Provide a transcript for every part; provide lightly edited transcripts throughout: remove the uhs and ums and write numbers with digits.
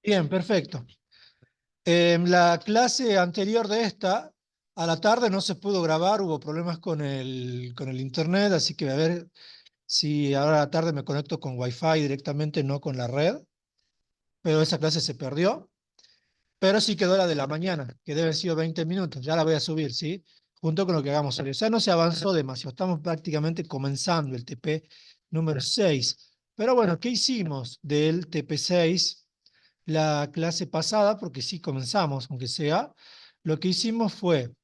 Bien, perfecto. En la clase anterior de esta, a la tarde no se pudo grabar, hubo problemas con el internet, así que a ver si ahora a la tarde me conecto con Wi-Fi directamente, no con la red, pero esa clase se perdió. Pero sí quedó la de la mañana, que debe haber sido 20 minutos, ya la voy a subir, ¿sí? Junto con lo que hagamos hoy. O sea, no se avanzó demasiado, estamos prácticamente comenzando el TP número 6. Pero bueno, ¿qué hicimos del TP 6 la clase pasada? Porque sí comenzamos, aunque sea. Lo que hicimos fue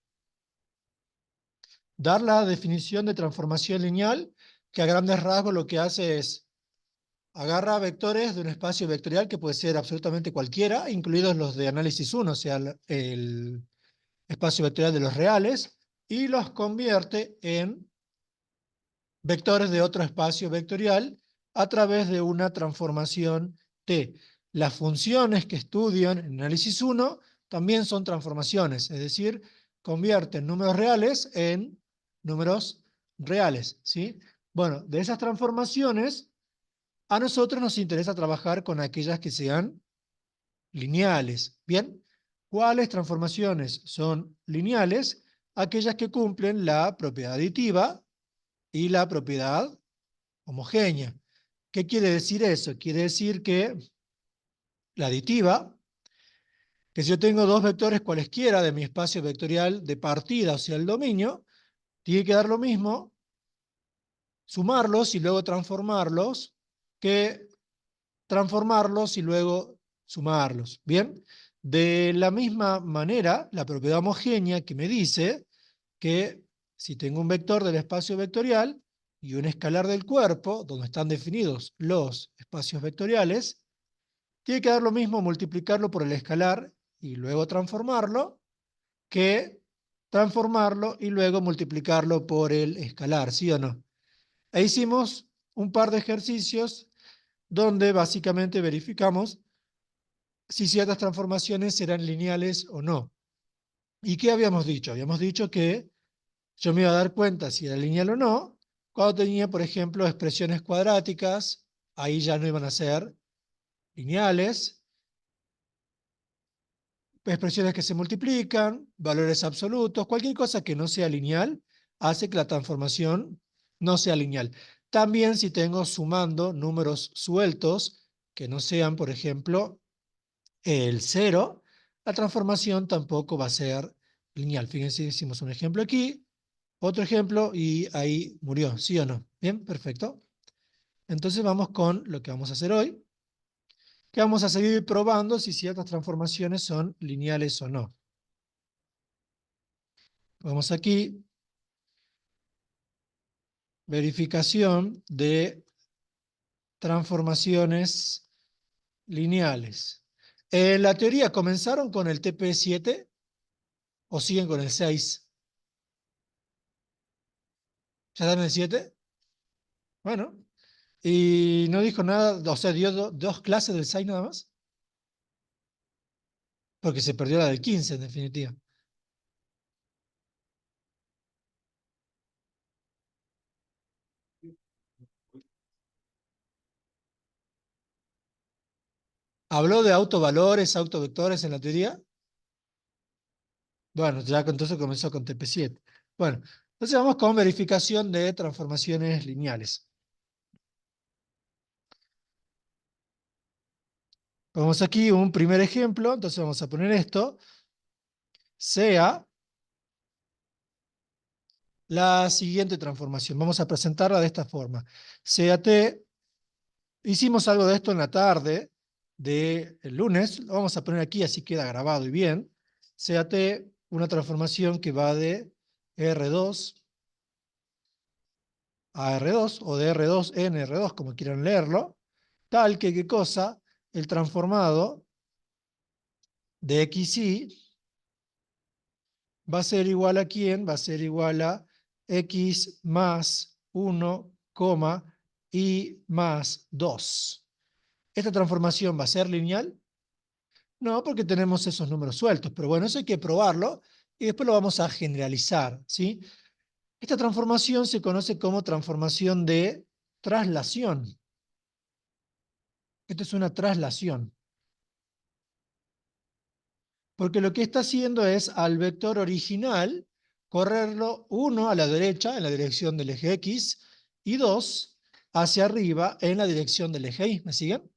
dar la definición de transformación lineal, que a grandes rasgos lo que hace es agarra vectores de un espacio vectorial que puede ser absolutamente cualquiera, incluidos los de análisis 1, o sea, el espacio vectorial de los reales, y los convierte en vectores de otro espacio vectorial a través de una transformación T. Las funciones que estudian en análisis 1 también son transformaciones, es decir, convierten números reales en números reales, ¿sí? Bueno, de esas transformaciones, a nosotros nos interesa trabajar con aquellas que sean lineales. Bien, ¿cuáles transformaciones son lineales? Aquellas que cumplen la propiedad aditiva y la propiedad homogénea. ¿Qué quiere decir eso? Quiere decir que la aditiva, que si yo tengo dos vectores cualesquiera de mi espacio vectorial de partida, o sea, el dominio, tiene que dar lo mismo sumarlos y luego transformarlos que transformarlos y luego sumarlos. Bien, de la misma manera, la propiedad homogénea que me dice que si tengo un vector del espacio vectorial y un escalar del cuerpo, donde están definidos los espacios vectoriales, tiene que dar lo mismo multiplicarlo por el escalar y luego transformarlo, que transformarlo y luego multiplicarlo por el escalar, ¿sí o no? E hicimos un par de ejercicios donde básicamente verificamos si ciertas transformaciones eran lineales o no. ¿Y qué habíamos dicho? Habíamos dicho que yo me iba a dar cuenta si era lineal o no cuando tenía, por ejemplo, expresiones cuadráticas, ahí ya no iban a ser lineales, expresiones que se multiplican, valores absolutos, cualquier cosa que no sea lineal hace que la transformación no sea lineal. También si tengo sumando números sueltos que no sean, por ejemplo, el 0, la transformación tampoco va a ser lineal. Fíjense, hicimos un ejemplo aquí, otro ejemplo y ahí murió, ¿sí o no? Bien, perfecto. Entonces vamos con lo que vamos a hacer hoy, que vamos a seguir probando si ciertas transformaciones son lineales o no. Vamos aquí, verificación de transformaciones lineales. En la teoría, ¿comenzaron con el TP7 o siguen con el 6? ¿Ya están en el 7? Bueno, y no dijo nada, o sea, dio dos clases del 6 nada más, porque se perdió la del 15 en definitiva. ¿Habló de autovalores, autovectores en la teoría? Bueno, ya entonces comenzó con TP7. Bueno, entonces vamos con verificación de transformaciones lineales. Vamos aquí un primer ejemplo, entonces vamos a poner esto, sea la siguiente transformación. Vamos a presentarla de esta forma. Sea T, hicimos algo de esto en la tarde del lunes, lo vamos a poner aquí así queda grabado y bien. Sea T una transformación que va de R2 a R2 o de R2 en R2, como quieran leerlo, tal que, ¿qué cosa? El transformado de XY va a ser igual a ¿quién? Va a ser igual a X más 1, Y más 2. ¿Esta transformación va a ser lineal? No, porque tenemos esos números sueltos, pero bueno, eso hay que probarlo y después lo vamos a generalizar, ¿sí? Esta transformación se conoce como transformación de traslación. Esto es una traslación. Porque lo que está haciendo es al vector original correrlo 1 a la derecha en la dirección del eje X y 2 hacia arriba en la dirección del eje Y. ¿Me siguen?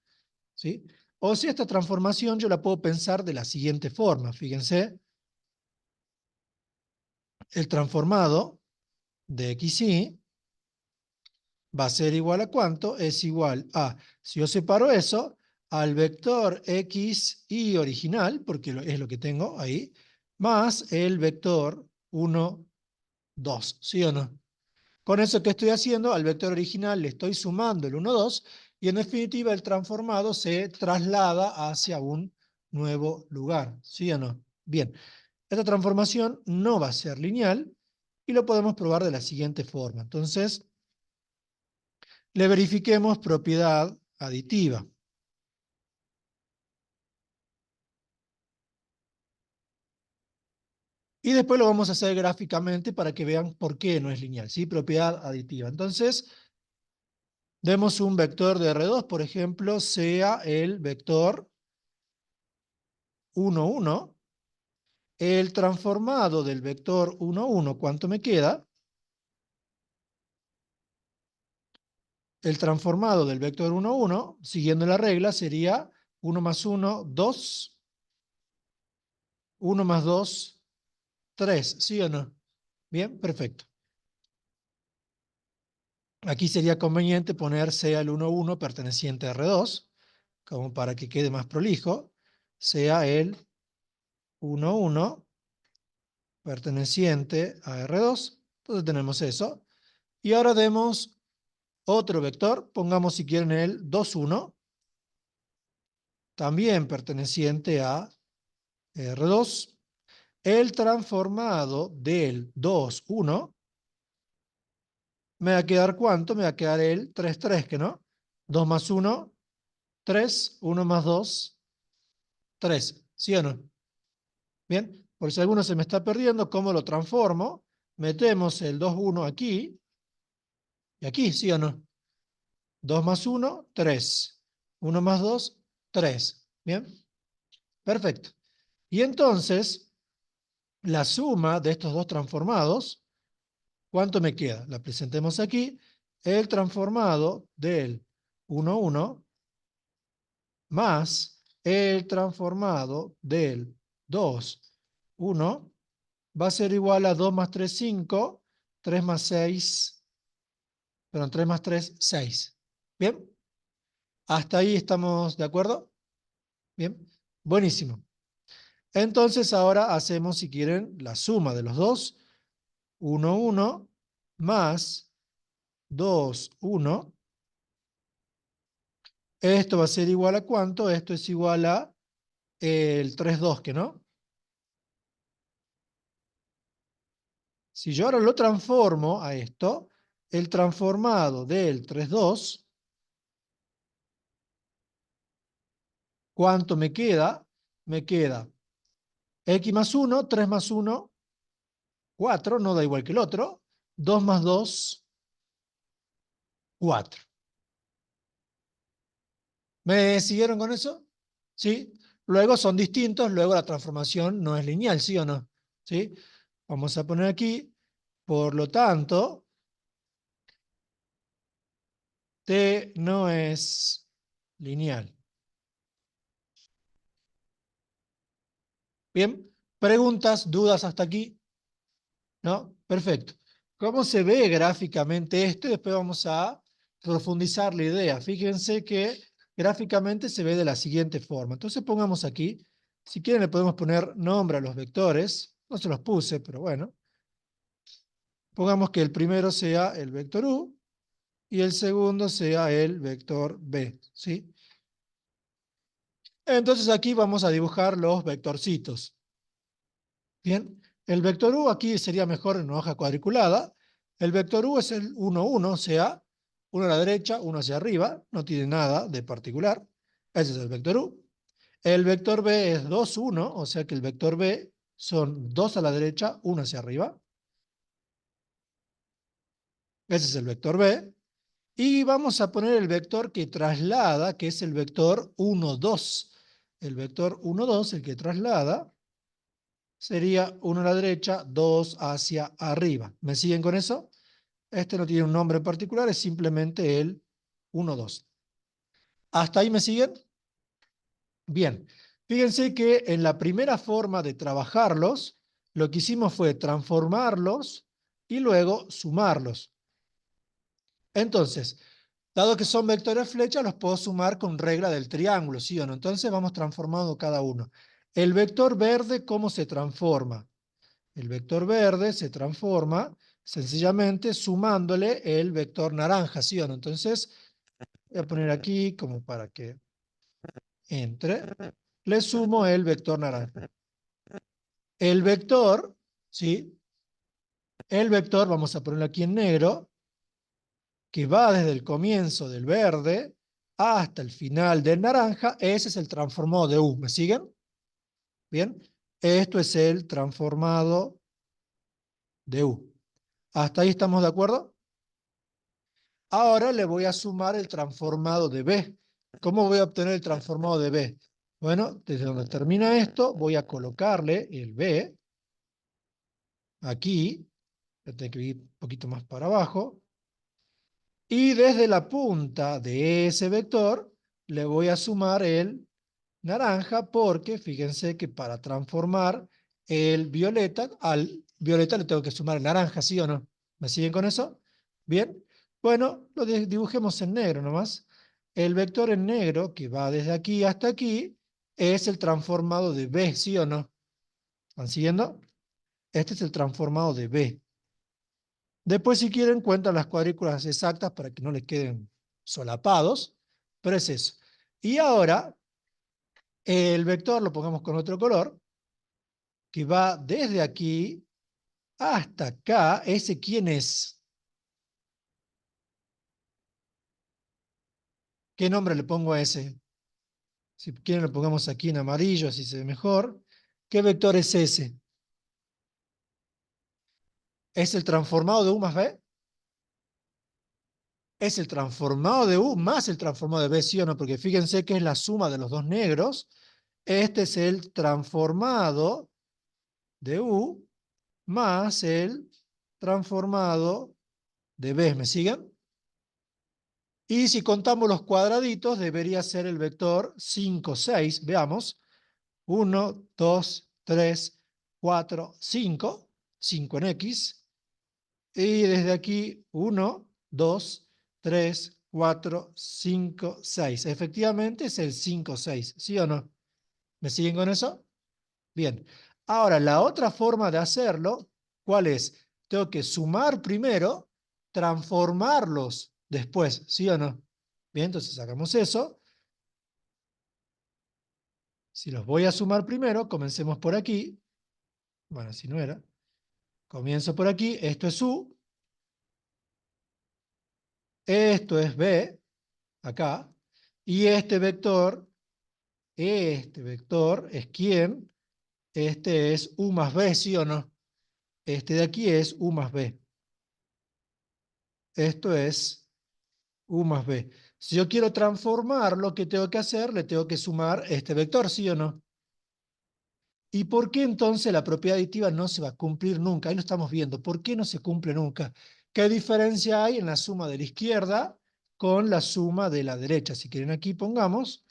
¿Sí? O sea, esta transformación yo la puedo pensar de la siguiente forma. Fíjense, el transformado de XY va a ser igual a ¿cuánto? Es igual a, si yo separo eso, al vector XY original, porque es lo que tengo ahí, más el vector 1, 2, ¿sí o no? Con eso que estoy haciendo, al vector original le estoy sumando el 1, 2, y en definitiva el transformado se traslada hacia un nuevo lugar, ¿sí o no? Bien, esta transformación no va a ser lineal y lo podemos probar de la siguiente forma. Entonces, le verifiquemos propiedad aditiva. Y después lo vamos a hacer gráficamente para que vean por qué no es lineal, ¿sí? Propiedad aditiva. Entonces, demos un vector de R2, por ejemplo, sea el vector 1, 1. El transformado del vector 1, 1, ¿cuánto me queda? El transformado del vector 1, 1, siguiendo la regla, sería 1 más 1, 2, 1 más 2, 3, ¿sí o no? Bien, perfecto. Aquí sería conveniente poner sea el 1, 1 perteneciente a R2, como para que quede más prolijo, sea el 1, 1 perteneciente a R2. Entonces tenemos eso. Y ahora demos otro vector, pongamos si quieren el 2, 1, también perteneciente a R2. El transformado del 2, 1, me va a quedar ¿cuánto? Me va a quedar el 3, 3, ¿que no? 2 más 1, 3, 1 más 2, 3, ¿sí o no? Bien, por si alguno se me está perdiendo, ¿cómo lo transformo? Metemos el 2, 1 aquí y aquí, ¿sí o no? 2 más 1, 3. 1 más 2, 3. Bien, perfecto. Y entonces, la suma de estos dos transformados, ¿cuánto me queda? La presentemos aquí. El transformado del 1, 1 más el transformado del 2, 1 va a ser igual a 2 más 3, 5, 3 más 6, perdón, 3 más 3, 6. ¿Bien? ¿Hasta ahí estamos de acuerdo? Bien, buenísimo. Entonces ahora hacemos, si quieren, la suma de los dos. 1, 1 más 2, 1. Esto va a ser igual a ¿cuánto? Esto es igual a el 3, 2, ¿que no? Si yo ahora lo transformo a esto, el transformado del 3, 2, ¿cuánto me queda? Me queda x más 1, 3 más 1, 4, no da igual que el otro. 2 más 2, 4. ¿Me siguieron con eso? ¿Sí? Luego son distintos, luego la transformación no es lineal, ¿sí o no? ¿Sí? Vamos a poner aquí, por lo tanto, T no es lineal. Bien, preguntas, dudas hasta aquí, ¿no? Perfecto. ¿Cómo se ve gráficamente esto? Después vamos a profundizar la idea. Fíjense que gráficamente se ve de la siguiente forma. Entonces pongamos aquí, si quieren le podemos poner nombre a los vectores. No se los puse, pero bueno. Pongamos que el primero sea el vector U y el segundo sea el vector B, ¿sí? Entonces aquí vamos a dibujar los vectorcitos. Bien, el vector U aquí sería mejor en una hoja cuadriculada. El vector U es el 1, 1, o sea, uno a la derecha, uno hacia arriba, no tiene nada de particular. Ese es el vector U. El vector B es 2, 1, o sea que el vector B son 2 a la derecha, 1 hacia arriba. Ese es el vector B. Y vamos a poner el vector que traslada, que es el vector 1, 2. El vector 1, 2, el que traslada, sería 1 a la derecha, 2 hacia arriba. ¿Me siguen con eso? Este no tiene un nombre en particular, es simplemente el 1, 2. ¿Hasta ahí me siguen? Bien. Fíjense que en la primera forma de trabajarlos, lo que hicimos fue transformarlos y luego sumarlos. Entonces, dado que son vectores flecha, los puedo sumar con regla del triángulo, ¿sí o no? Entonces vamos transformando cada uno. El vector verde, ¿cómo se transforma? El vector verde se transforma sencillamente sumándole el vector naranja, ¿sí o no? Entonces, voy a poner aquí como para que entre. Le sumo el vector naranja. El vector, ¿sí? El vector, vamos a ponerlo aquí en negro, que va desde el comienzo del verde hasta el final del naranja, ese es el transformado de U. ¿Me siguen? Bien. Esto es el transformado de U. ¿Hasta ahí estamos de acuerdo? Ahora le voy a sumar el transformado de B. ¿Cómo voy a obtener el transformado de B? Bueno, desde donde termina esto, voy a colocarle el B aquí. Voy a tener que ir un poquito más para abajo. Y desde la punta de ese vector le voy a sumar el naranja porque fíjense que para transformar el violeta, al violeta le tengo que sumar el naranja, ¿sí o no? ¿Me siguen con eso? Bien. Bueno, lo dibujemos en negro nomás. El vector en negro, que va desde aquí hasta aquí, es el transformado de B, ¿sí o no? ¿Están siguiendo? Este es el transformado de B. Después, si quieren, cuentan las cuadrículas exactas para que no les queden solapados, pero es eso. Y ahora, el vector lo pongamos con otro color, que va desde aquí hasta acá. ¿Ese quién es? ¿Qué nombre le pongo a ese? Si quieren lo pongamos aquí en amarillo, así se ve mejor. ¿Qué vector es ese? ¿Es el transformado de U más B? Es el transformado de U más el transformado de B, ¿sí o no? Porque fíjense que es la suma de los dos negros. Este es el transformado de U más el transformado de B. ¿Me siguen? Y si contamos los cuadraditos, debería ser el vector 5, 6. Veamos. 1, 2, 3, 4, 5. 5 en X. Y desde aquí, 1, 2, 3, 4, 5, 6. Efectivamente es el 5, 6. ¿Sí o no? ¿Me siguen con eso? Bien. Ahora, la otra forma de hacerlo, ¿cuál es? Tengo que sumar primero, transformarlos después, ¿sí o no? Bien, entonces sacamos eso. Si los voy a sumar primero, comencemos por aquí. Bueno, así no era. Comienzo por aquí. Esto es U. Esto es B, acá. Y este vector es ¿quién? Este es U más B, ¿sí o no? Este de aquí es U más B. Esto es U más B. Si yo quiero transformar lo que tengo que hacer, le tengo que sumar este vector, ¿sí o no? ¿Y por qué entonces la propiedad aditiva no se va a cumplir nunca? Ahí lo estamos viendo. ¿Por qué no se cumple nunca? ¿Qué diferencia hay en la suma de la izquierda con la suma de la derecha? Si quieren aquí pongamos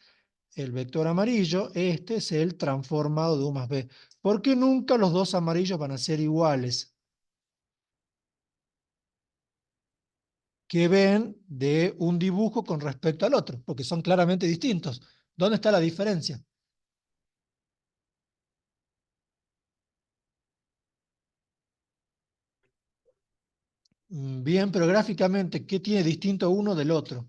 el vector amarillo. Este es el transformado de U más B. ¿Por qué nunca los dos amarillos van a ser iguales? Que ven de un dibujo con respecto al otro, porque son claramente distintos. ¿Dónde está la diferencia? Bien, pero gráficamente, ¿qué tiene distinto uno del otro?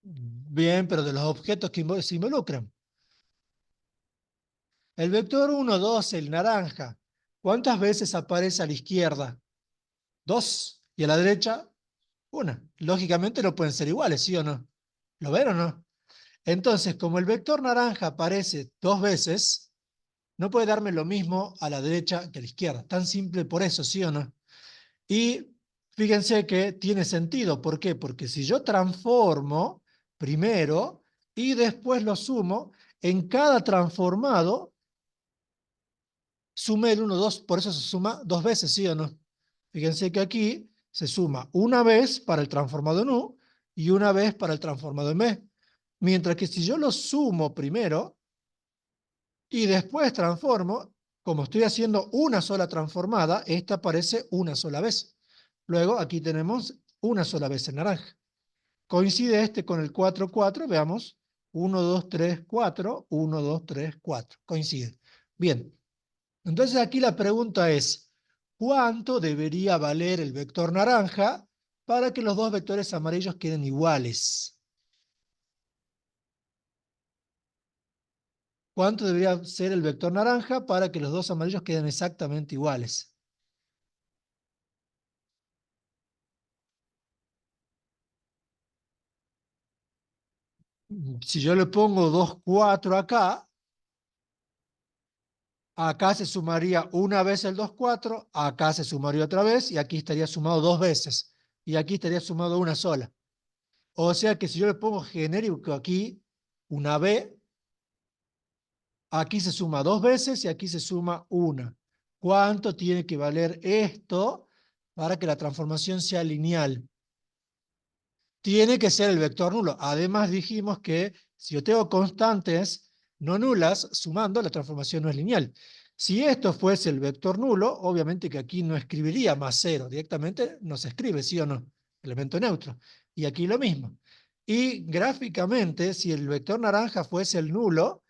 Bien, pero de los objetos que se involucran. El vector 1, 2, el naranja, ¿cuántas veces aparece a la izquierda? Dos. ¿Y a la derecha? Una. Lógicamente no pueden ser iguales, ¿sí o no? ¿Lo ven o no? Entonces, como el vector naranja aparece dos veces, no puede darme lo mismo a la derecha que a la izquierda. Tan simple por eso, ¿sí o no? Y fíjense que tiene sentido. ¿Por qué? Porque si yo transformo primero, y después lo sumo. En cada transformado, sume el 1, 2, por eso se suma dos veces, ¿sí o no? Fíjense que aquí se suma una vez para el transformado en U y una vez para el transformado en B. Mientras que si yo lo sumo primero y después transformo, como estoy haciendo una sola transformada, esta aparece una sola vez. Luego aquí tenemos una sola vez en naranja. Coincide este con el 4, 4, veamos. 1, 2, 3, 4, 1, 2, 3, 4. Coincide. Bien, entonces aquí la pregunta es, ¿cuánto debería valer el vector naranja para que los dos vectores amarillos queden iguales? ¿Cuánto debería ser el vector naranja para que los dos amarillos queden exactamente iguales? Si yo le pongo 2, 4 acá, acá se sumaría una vez el 2, 4, acá se sumaría otra vez y aquí estaría sumado dos veces. Y aquí estaría sumado una sola. O sea que si yo le pongo genérico aquí, una B, aquí se suma dos veces y aquí se suma una. ¿Cuánto tiene que valer esto para que la transformación sea lineal? Tiene que ser el vector nulo. Además dijimos que si yo tengo constantes no nulas, sumando, la transformación no es lineal. Si esto fuese el vector nulo, obviamente que aquí no escribiría más cero, directamente no se escribe, ¿sí o no? Elemento neutro. Y aquí lo mismo. Y gráficamente, si el vector naranja fuese el nulo,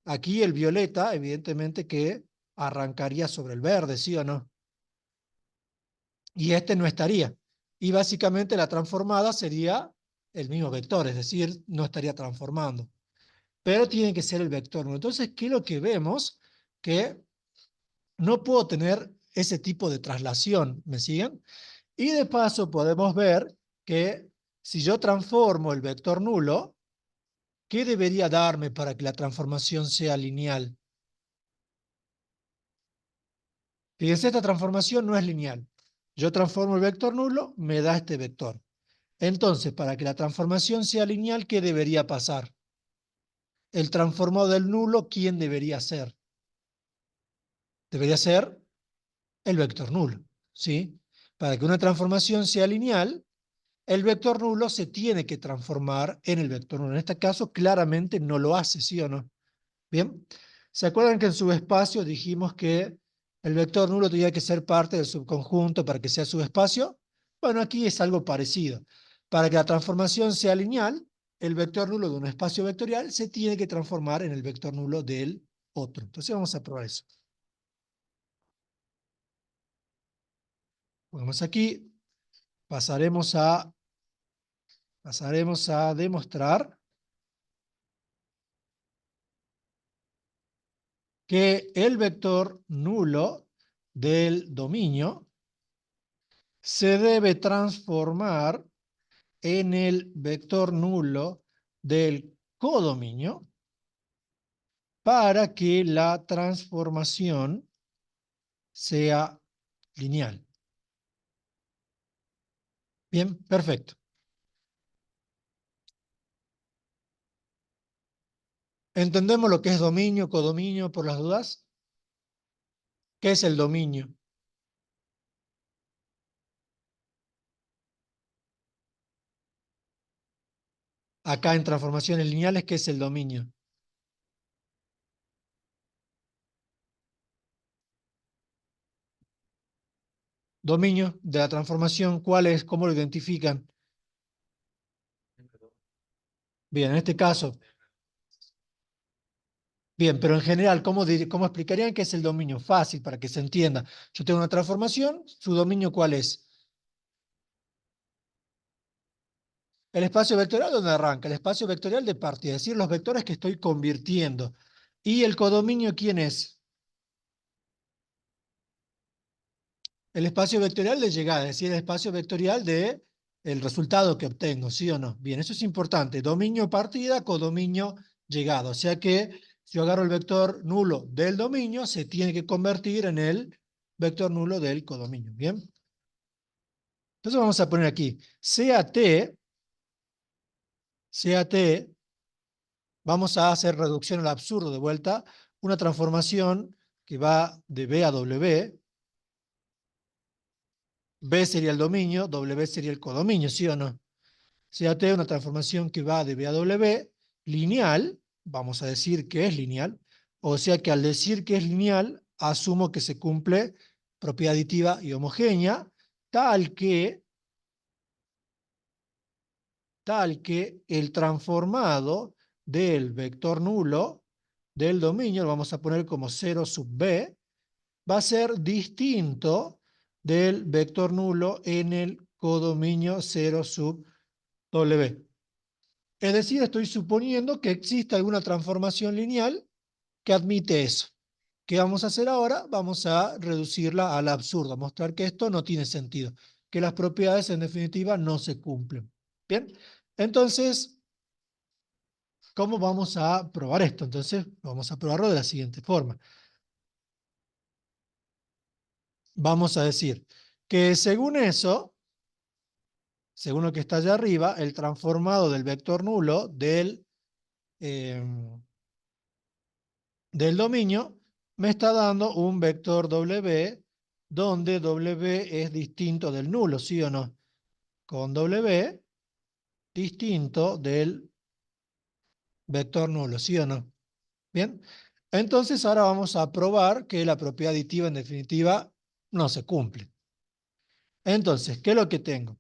aquí el violeta, evidentemente que arrancaría sobre el verde, ¿sí o no? Y este no estaría. Y básicamente la transformada sería el mismo vector, es decir, no estaría transformando. Pero tiene que ser el vector nulo. Entonces, ¿qué es lo que vemos? Que no puedo tener ese tipo de traslación, ¿me siguen? Y de paso podemos ver que si yo transformo el vector nulo, ¿qué debería darme para que la transformación sea lineal? Fíjense, esta transformación no es lineal. Yo transformo el vector nulo, me da este vector. Entonces, para que la transformación sea lineal, ¿qué debería pasar? El transformado del nulo, ¿quién debería ser? Debería ser el vector nulo, ¿sí? Para que una transformación sea lineal, el vector nulo se tiene que transformar en el vector nulo. En este caso, claramente no lo hace, ¿sí o no? Bien, ¿se acuerdan que en subespacio dijimos que el vector nulo tenía que ser parte del subconjunto para que sea subespacio? Bueno, aquí es algo parecido. Para que la transformación sea lineal, el vector nulo de un espacio vectorial se tiene que transformar en el vector nulo del otro. Entonces vamos a probar eso. Ponemos aquí, pasaremos a demostrar que el vector nulo del dominio se debe transformar en el vector nulo del codominio para que la transformación sea lineal. Bien, perfecto. ¿Entendemos lo que es dominio, codominio por las dudas? ¿Qué es el dominio? Acá en transformaciones lineales, ¿qué es el dominio? Dominio de la transformación, ¿cuál es? ¿Cómo lo identifican? Bien, en este caso, bien, pero en general, ¿cómo explicarían qué es el dominio? Fácil, para que se entienda. Yo tengo una transformación, ¿su dominio cuál es? El espacio vectorial, ¿dónde arranca? El espacio vectorial de partida, es decir, los vectores que estoy convirtiendo. ¿Y el codominio quién es? El espacio vectorial de llegada, es decir, el espacio vectorial de el resultado que obtengo, ¿sí o no? Bien, eso es importante. Dominio partida, codominio llegada. O sea que si yo agarro el vector nulo del dominio, se tiene que convertir en el vector nulo del codominio. Bien. Entonces vamos a poner aquí, sea T Vamos a hacer reducción al absurdo de vuelta, una transformación que va de B a W. B sería el dominio, W sería el codominio, ¿sí o no? Fíjate, una transformación que va de B a W, lineal, vamos a decir que es lineal, o sea que al decir que es lineal, asumo que se cumple propiedad aditiva y homogénea, tal que, tal que el transformado del vector nulo del dominio, lo vamos a poner como 0 sub B, va a ser distinto del vector nulo en el codominio 0 sub W. Es decir, estoy suponiendo que existe alguna transformación lineal que admite eso. ¿Qué vamos a hacer ahora? Vamos a reducirla al absurdo, mostrar que esto no tiene sentido, que las propiedades en definitiva no se cumplen. Bien, entonces, ¿cómo vamos a probar esto? Entonces, vamos a probarlo de la siguiente forma. Vamos a decir que según eso, según lo que está allá arriba, el transformado del vector nulo eh, del dominio me está dando un vector W donde W es distinto del nulo, ¿sí o no? Con W distinto del vector nulo, ¿sí o no? Bien, entonces ahora vamos a probar que la propiedad aditiva en definitiva no se cumple. Entonces, ¿qué es lo que tengo?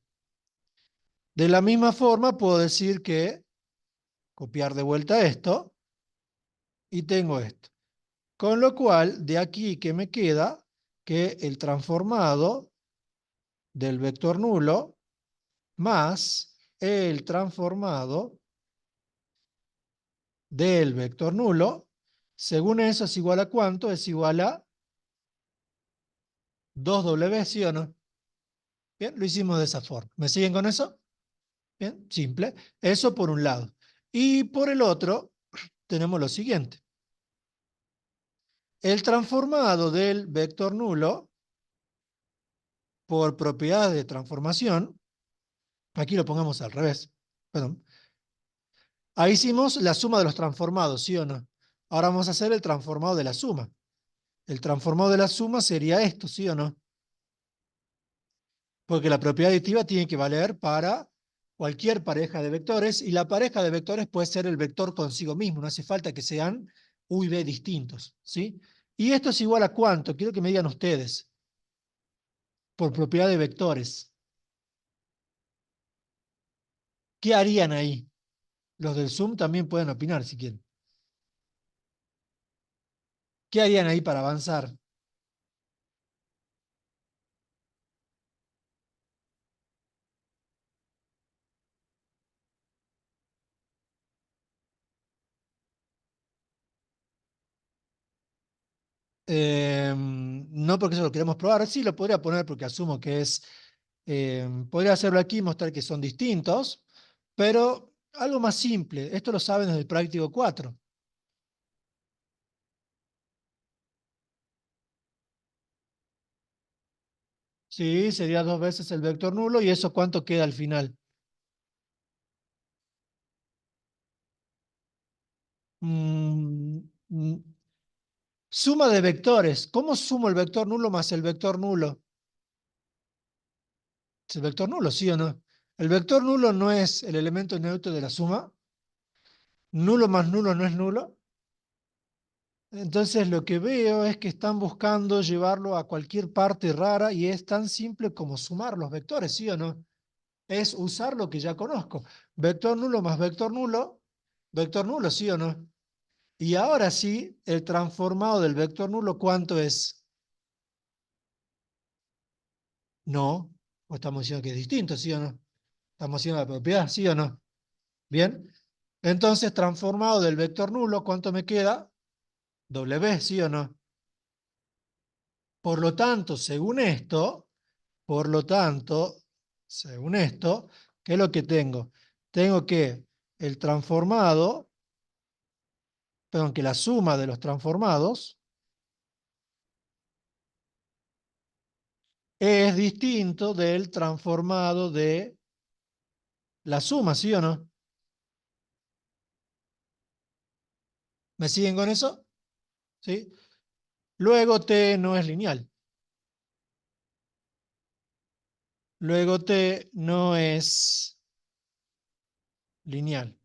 De la misma forma puedo decir que copiar de vuelta esto y tengo esto. Con lo cual, de aquí que me queda que el transformado del vector nulo más el transformado del vector nulo, según eso es igual a ¿cuánto? Es igual a 2W, ¿sí o no? Bien, lo hicimos de esa forma. ¿Me siguen con eso? Bien, simple. Eso por un lado. Y por el otro, tenemos lo siguiente. El transformado del vector nulo, por propiedades de transformación, aquí lo pongamos al revés, perdón. Ahí hicimos la suma de los transformados, ¿sí o no? Ahora vamos a hacer el transformado de la suma. El transformado de la suma sería esto, ¿sí o no? Porque la propiedad aditiva tiene que valer para cualquier pareja de vectores y la pareja de vectores puede ser el vector consigo mismo, no hace falta que sean U y B distintos, ¿sí? Y esto es igual a ¿cuánto? Quiero que me digan ustedes, por propiedad de vectores. ¿Qué harían ahí? Los del Zoom también pueden opinar si quieren. ¿Qué harían ahí para avanzar? No porque eso lo queremos probar, sí lo podría poner porque asumo que es, podría hacerlo aquí y mostrar que son distintos, pero algo más simple, esto lo saben desde el práctico 4. Sí, sería dos veces el vector nulo y eso cuánto queda al final. Mm, mm, Suma de vectores. ¿Cómo sumo el vector nulo más el vector nulo? ¿Es el vector nulo, sí o no? El vector nulo no es el elemento neutro de la suma. Nulo más nulo no es nulo. Entonces lo que veo es que están buscando llevarlo a cualquier parte rara y es tan simple como sumar los vectores, ¿sí o no? Es usar lo que ya conozco. Vector nulo más vector nulo, ¿sí o no? Y ahora sí, el transformado del vector nulo, ¿cuánto es? No, o estamos diciendo que es distinto, ¿sí o no? Estamos haciendo la propiedad, ¿sí o no? Bien. Entonces, transformado del vector nulo, ¿cuánto me queda? W, ¿sí o no? Por lo tanto, según esto, ¿qué es lo que tengo? Tengo que el transformado, perdón, que la suma de los transformados es distinto del transformado de la suma, ¿sí o no? ¿Me siguen con eso? ¿Sí? Luego T no es lineal. Luego T no es lineal.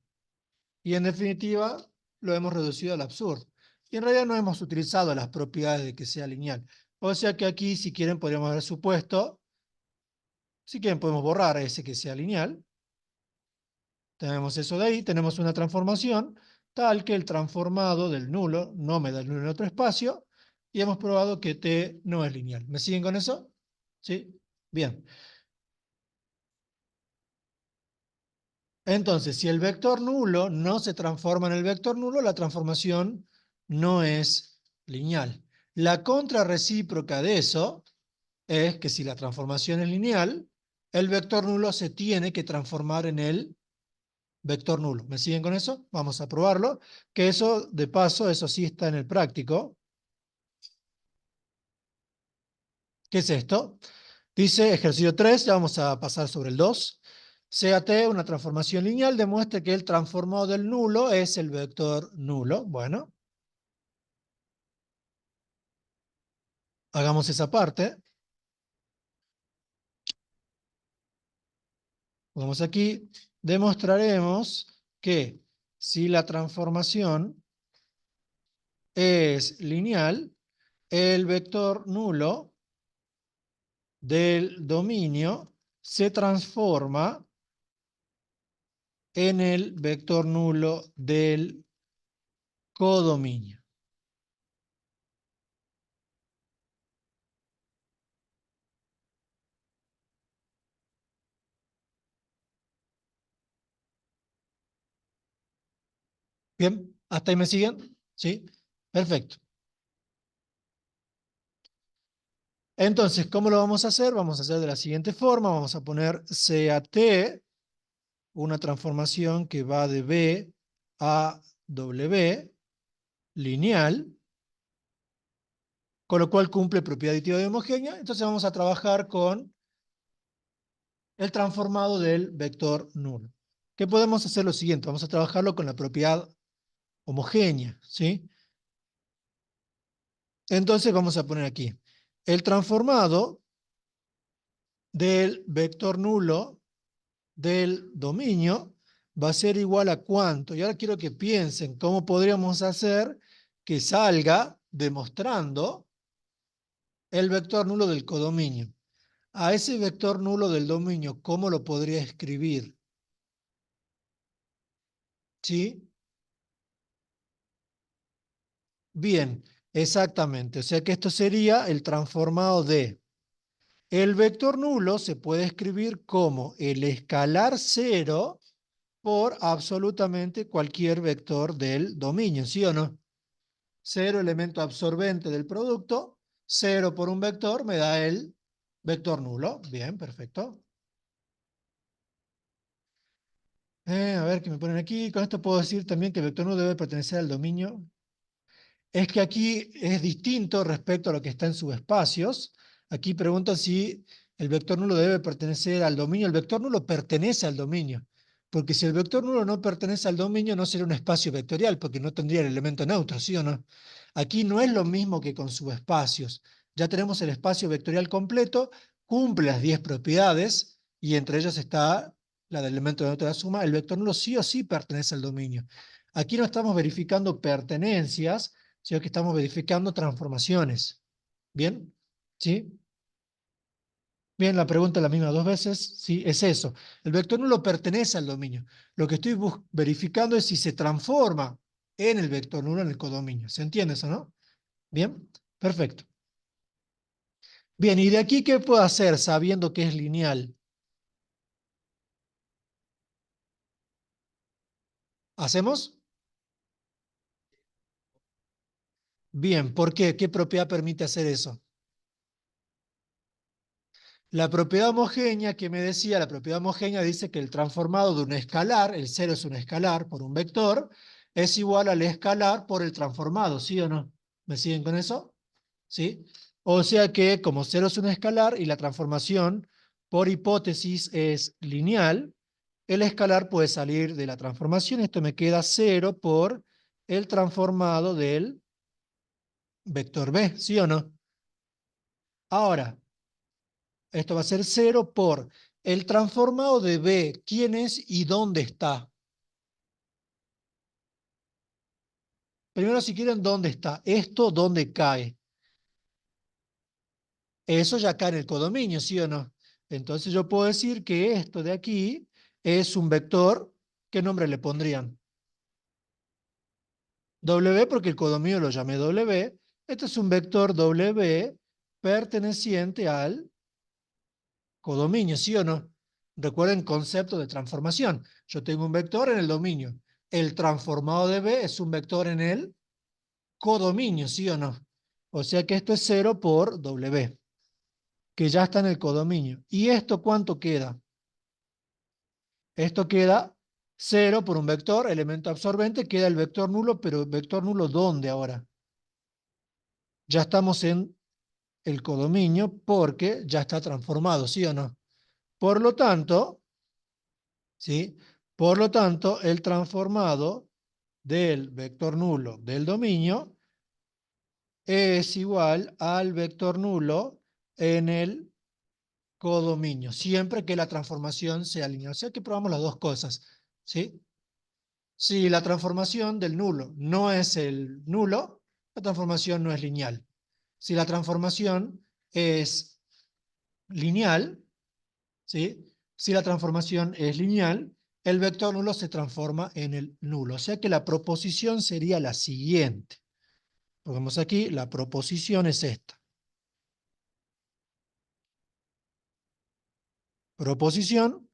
Y en definitiva, lo hemos reducido al absurdo. Y en realidad no hemos utilizado las propiedades de que sea lineal. O sea que aquí, si quieren, podríamos haber supuesto, si quieren, podemos borrar ese que sea lineal. Tenemos eso de ahí, tenemos una transformación tal que el transformado del nulo no me da el nulo en otro espacio, y hemos probado que T no es lineal. ¿Me siguen con eso? ¿Sí? Bien. Entonces, si el vector nulo no se transforma en el vector nulo, la transformación no es lineal. La contrarrecíproca de eso es que si la transformación es lineal, el vector nulo se tiene que transformar en el vector nulo. ¿Me siguen con eso? Vamos a probarlo. Que eso, de paso, eso sí está en el práctico. ¿Qué es esto? Dice ejercicio 3, ya vamos a pasar sobre el 2. Sea T una transformación lineal, demuestre que el transformado del nulo es el vector nulo. Bueno, hagamos esa parte. Vamos aquí. Demostraremos que si la transformación es lineal, el vector nulo del dominio se transforma en el vector nulo del codominio. ¿Bien? ¿Hasta ahí me siguen? ¿Sí? Perfecto. Entonces, ¿cómo lo vamos a hacer? Vamos a hacer de la siguiente forma. Vamos a poner CAT, una transformación que va de B a W, lineal, con lo cual cumple propiedad aditiva de homogénea. Entonces vamos a trabajar con el transformado del vector nulo. ¿Qué podemos hacer? Lo siguiente, vamos a trabajarlo con la propiedad homogénea, ¿sí? Entonces vamos a poner aquí, el transformado del vector nulo del dominio va a ser igual a cuánto. Y ahora quiero que piensen cómo podríamos hacer que salga demostrando el vector nulo del codominio. A ese vector nulo del dominio, ¿cómo lo podría escribir? ¿Sí? Bien, exactamente. O sea que esto sería el transformado de... El vector nulo se puede escribir como el escalar cero por absolutamente cualquier vector del dominio, ¿sí o no? Cero elemento absorbente del producto, cero por un vector me da el vector nulo. Bien, perfecto. A ver qué me ponen aquí. Con esto puedo decir también que el vector nulo debe pertenecer al dominio. Es que aquí es distinto respecto a lo que está en subespacios. Aquí preguntan si el vector nulo debe pertenecer al dominio. El vector nulo pertenece al dominio, porque si el vector nulo no pertenece al dominio, no sería un espacio vectorial, porque no tendría el elemento neutro, ¿sí o no? Aquí no es lo mismo que con subespacios. Ya tenemos el espacio vectorial completo, cumple las 10 propiedades, y entre ellas está la del elemento neutro de la suma. El vector nulo sí o sí pertenece al dominio. Aquí no estamos verificando pertenencias, sino que estamos verificando transformaciones. ¿Bien? ¿Sí? Bien, la pregunta es la misma dos veces. Sí, es eso. El vector nulo pertenece al dominio. Lo que estoy verificando es si se transforma en el vector nulo en el codominio. ¿Se entiende eso, no? Bien, perfecto. Bien, ¿y de aquí qué puedo hacer sabiendo que es lineal? ¿Hacemos? Bien, ¿por qué? ¿Qué propiedad permite hacer eso? La propiedad homogénea que me decía, la propiedad homogénea dice que el transformado de un escalar, el cero es un escalar por un vector, es igual al escalar por el transformado, ¿sí o no? ¿Me siguen con eso? ¿Sí? O sea que como cero es un escalar y la transformación por hipótesis es lineal, el escalar puede salir de la transformación. Esto me queda 0 por el transformado del vector B, ¿sí o no? Ahora, esto va a ser 0 por el transformado de B. ¿Quién es y dónde está? Primero, si quieren, ¿dónde está? Esto, ¿dónde cae? Eso ya cae en el codominio, ¿sí o no? Entonces yo puedo decir que esto de aquí es un vector. ¿Qué nombre le pondrían? W, porque el codominio lo llamé W. Este es un vector W perteneciente al codominio, ¿sí o no? Recuerden concepto de transformación. Yo tengo un vector en el dominio. El transformado de B es un vector en el codominio, ¿sí o no? O sea que esto es 0 por W, que ya está en el codominio. ¿Y esto cuánto queda? Esto queda 0 por un vector, elemento absorbente, queda el vector nulo, pero ¿vector nulo dónde ahora? Ya estamos en el codominio porque ya está transformado, ¿sí o no? Por lo tanto, ¿sí? Por lo tanto, el transformado del vector nulo del dominio es igual al vector nulo en el codominio, siempre que la transformación sea lineal. O sea que probamos las dos cosas, ¿sí? Si la transformación del nulo no es el nulo, la transformación no es lineal. Si la transformación es lineal, ¿sí? Si la transformación es lineal, el vector nulo se transforma en el nulo. O sea que la proposición sería la siguiente. Pongamos aquí, la proposición es esta. Proposición,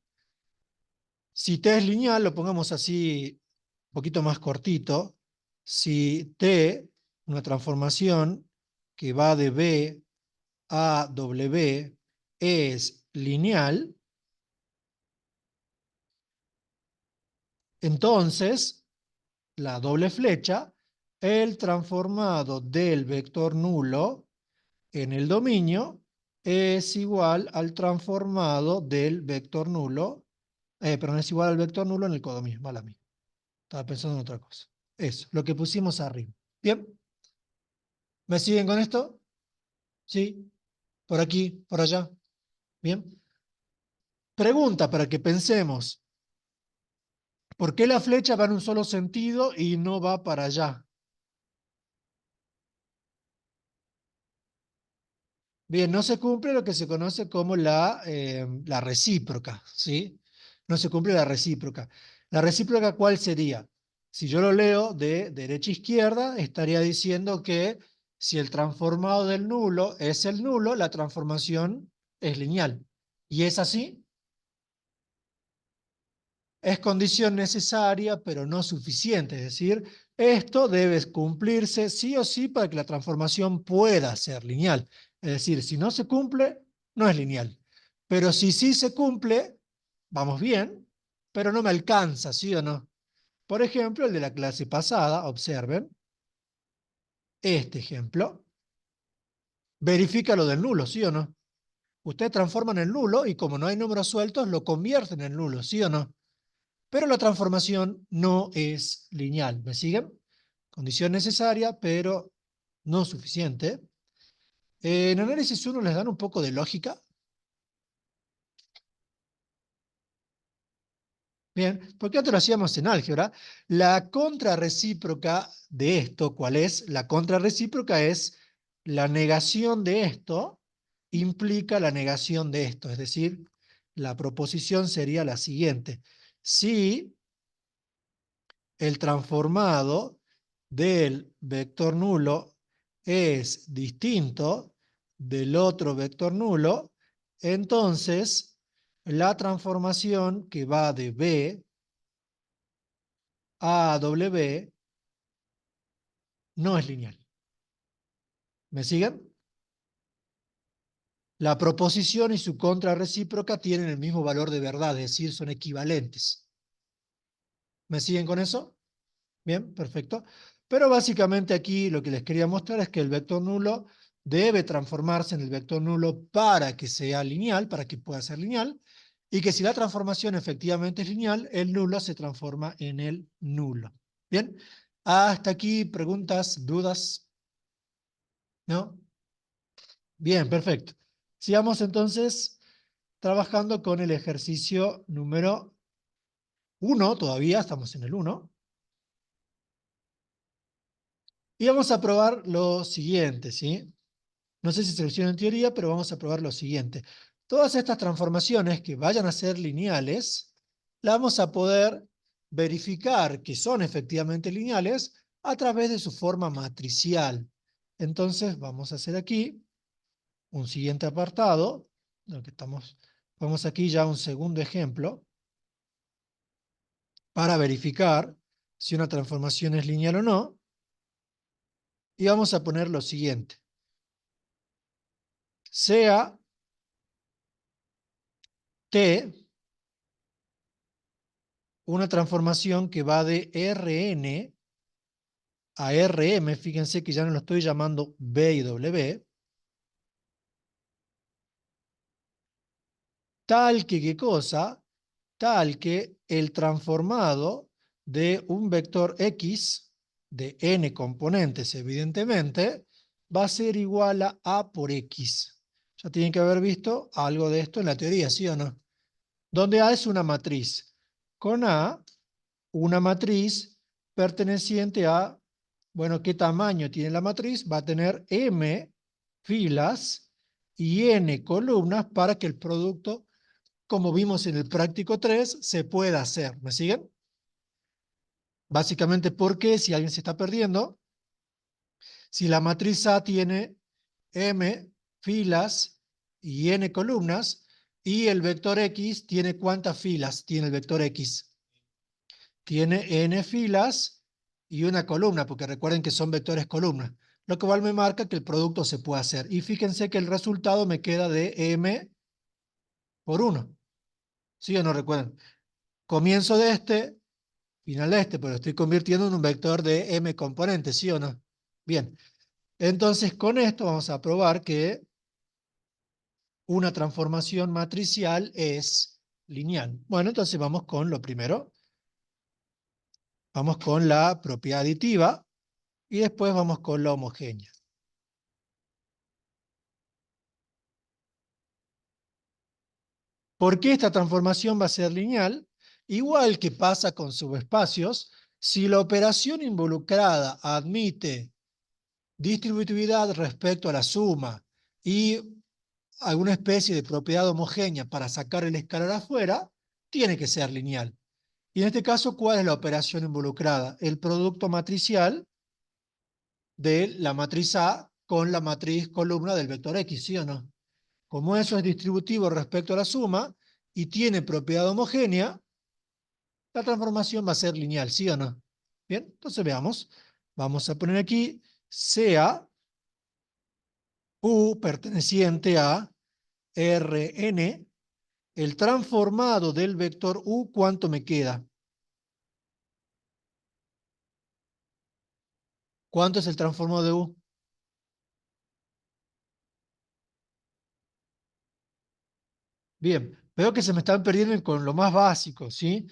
si t es lineal, lo pongamos así un poquito más cortito. Si t, una transformación que va de B a W, es lineal, entonces la doble flecha, el transformado del vector nulo en el dominio es igual al transformado del vector nulo, perdón, es igual al vector nulo en el codominio, mala mía. Estaba pensando en otra cosa. Eso, lo que pusimos arriba. Bien, ¿me siguen con esto? Sí, por aquí, por allá. Bien. Pregunta para que pensemos. ¿Por qué la flecha va en un solo sentido y no va para allá? Bien, no se cumple lo que se conoce como la recíproca, ¿sí? No se cumple la recíproca. ¿La recíproca cuál sería? Si yo lo leo de derecha a izquierda, estaría diciendo que si el transformado del nulo es el nulo, la transformación es lineal. ¿Y es así? Es condición necesaria, pero no suficiente. Es decir, esto debe cumplirse sí o sí para que la transformación pueda ser lineal. Es decir, si no se cumple, no es lineal. Pero si sí se cumple, vamos bien, pero no me alcanza, ¿sí o no? Por ejemplo, el de la clase pasada, observen, este ejemplo, verifica lo del nulo, ¿sí o no? Ustedes transforman el nulo y como no hay números sueltos, lo convierten en nulo, ¿sí o no? Pero la transformación no es lineal. ¿Me siguen? Condición necesaria, pero no suficiente. En análisis 1 les dan un poco de lógica. Bien, porque antes lo hacíamos en álgebra. La contrarrecíproca de esto, ¿cuál es? La contrarrecíproca es la negación de esto, implica la negación de esto. Es decir, la proposición sería la siguiente. Si el transformado del vector nulo es distinto del otro vector nulo, entonces la transformación que va de B a W no es lineal. ¿Me siguen? La proposición y su contrarrecíproca tienen el mismo valor de verdad, es decir, son equivalentes. ¿Me siguen con eso? Bien, perfecto. Pero básicamente aquí lo que les quería mostrar es que el vector nulo debe transformarse en el vector nulo para que sea lineal, para que pueda ser lineal, y que si la transformación efectivamente es lineal, el nulo se transforma en el nulo. Bien, Hasta aquí, preguntas, dudas, ¿no? Bien, perfecto. Sigamos entonces trabajando con el ejercicio número 1, todavía estamos en el 1. Y vamos a probar lo siguiente, ¿sí? No sé si se lo hicieron en teoría, pero vamos a probar lo siguiente. Todas estas transformaciones que vayan a ser lineales, las vamos a poder verificar que son efectivamente lineales a través de su forma matricial. Entonces, vamos a hacer aquí un siguiente apartado, lo que vamos aquí ya un segundo ejemplo, para verificar si una transformación es lineal o no, y vamos a poner lo siguiente. Sea T una transformación que va de Rn a Rm, fíjense que ya no lo estoy llamando B y W, tal que, ¿qué cosa? Tal que el transformado de un vector X, de n componentes evidentemente, va a ser igual a A por X. Ya tienen que haber visto algo de esto en la teoría, ¿sí o no? Donde A es una matriz. Con A, una matriz perteneciente a, bueno, ¿qué tamaño tiene la matriz? Va a tener M filas y N columnas para que el producto, como vimos en el práctico 3, se pueda hacer. ¿Me siguen? Básicamente porque, si alguien se está perdiendo, si la matriz A tiene M filas y N columnas, y el vector X tiene ¿cuántas filas tiene el vector X? Tiene n filas y una columna, porque recuerden que son vectores columnas, lo cual me marca que el producto se puede hacer. Y fíjense que el resultado me queda de m por 1. ¿Sí o no recuerdan? Comienzo de este, final de este, pero estoy convirtiendo en un vector de m componentes, ¿sí o no? Bien, entonces con esto vamos a probar que una transformación matricial es lineal. Bueno, entonces vamos con lo primero. Vamos con la propiedad aditiva y después vamos con la homogénea. ¿Por qué esta transformación va a ser lineal? Igual que pasa con subespacios, si la operación involucrada admite distributividad respecto a la suma y alguna especie de propiedad homogénea para sacar el escalar afuera, tiene que ser lineal. Y en este caso, ¿cuál es la operación involucrada? El producto matricial de la matriz A con la matriz columna del vector X, ¿sí o no? Como eso es distributivo respecto a la suma y tiene propiedad homogénea, la transformación va a ser lineal, ¿sí o no? Bien, entonces veamos. Vamos a poner aquí sea U perteneciente a Rn, el transformado del vector U, ¿cuánto me queda? ¿Cuánto es el transformado de U? Bien, veo que se me están perdiendo con lo más básico, ¿sí?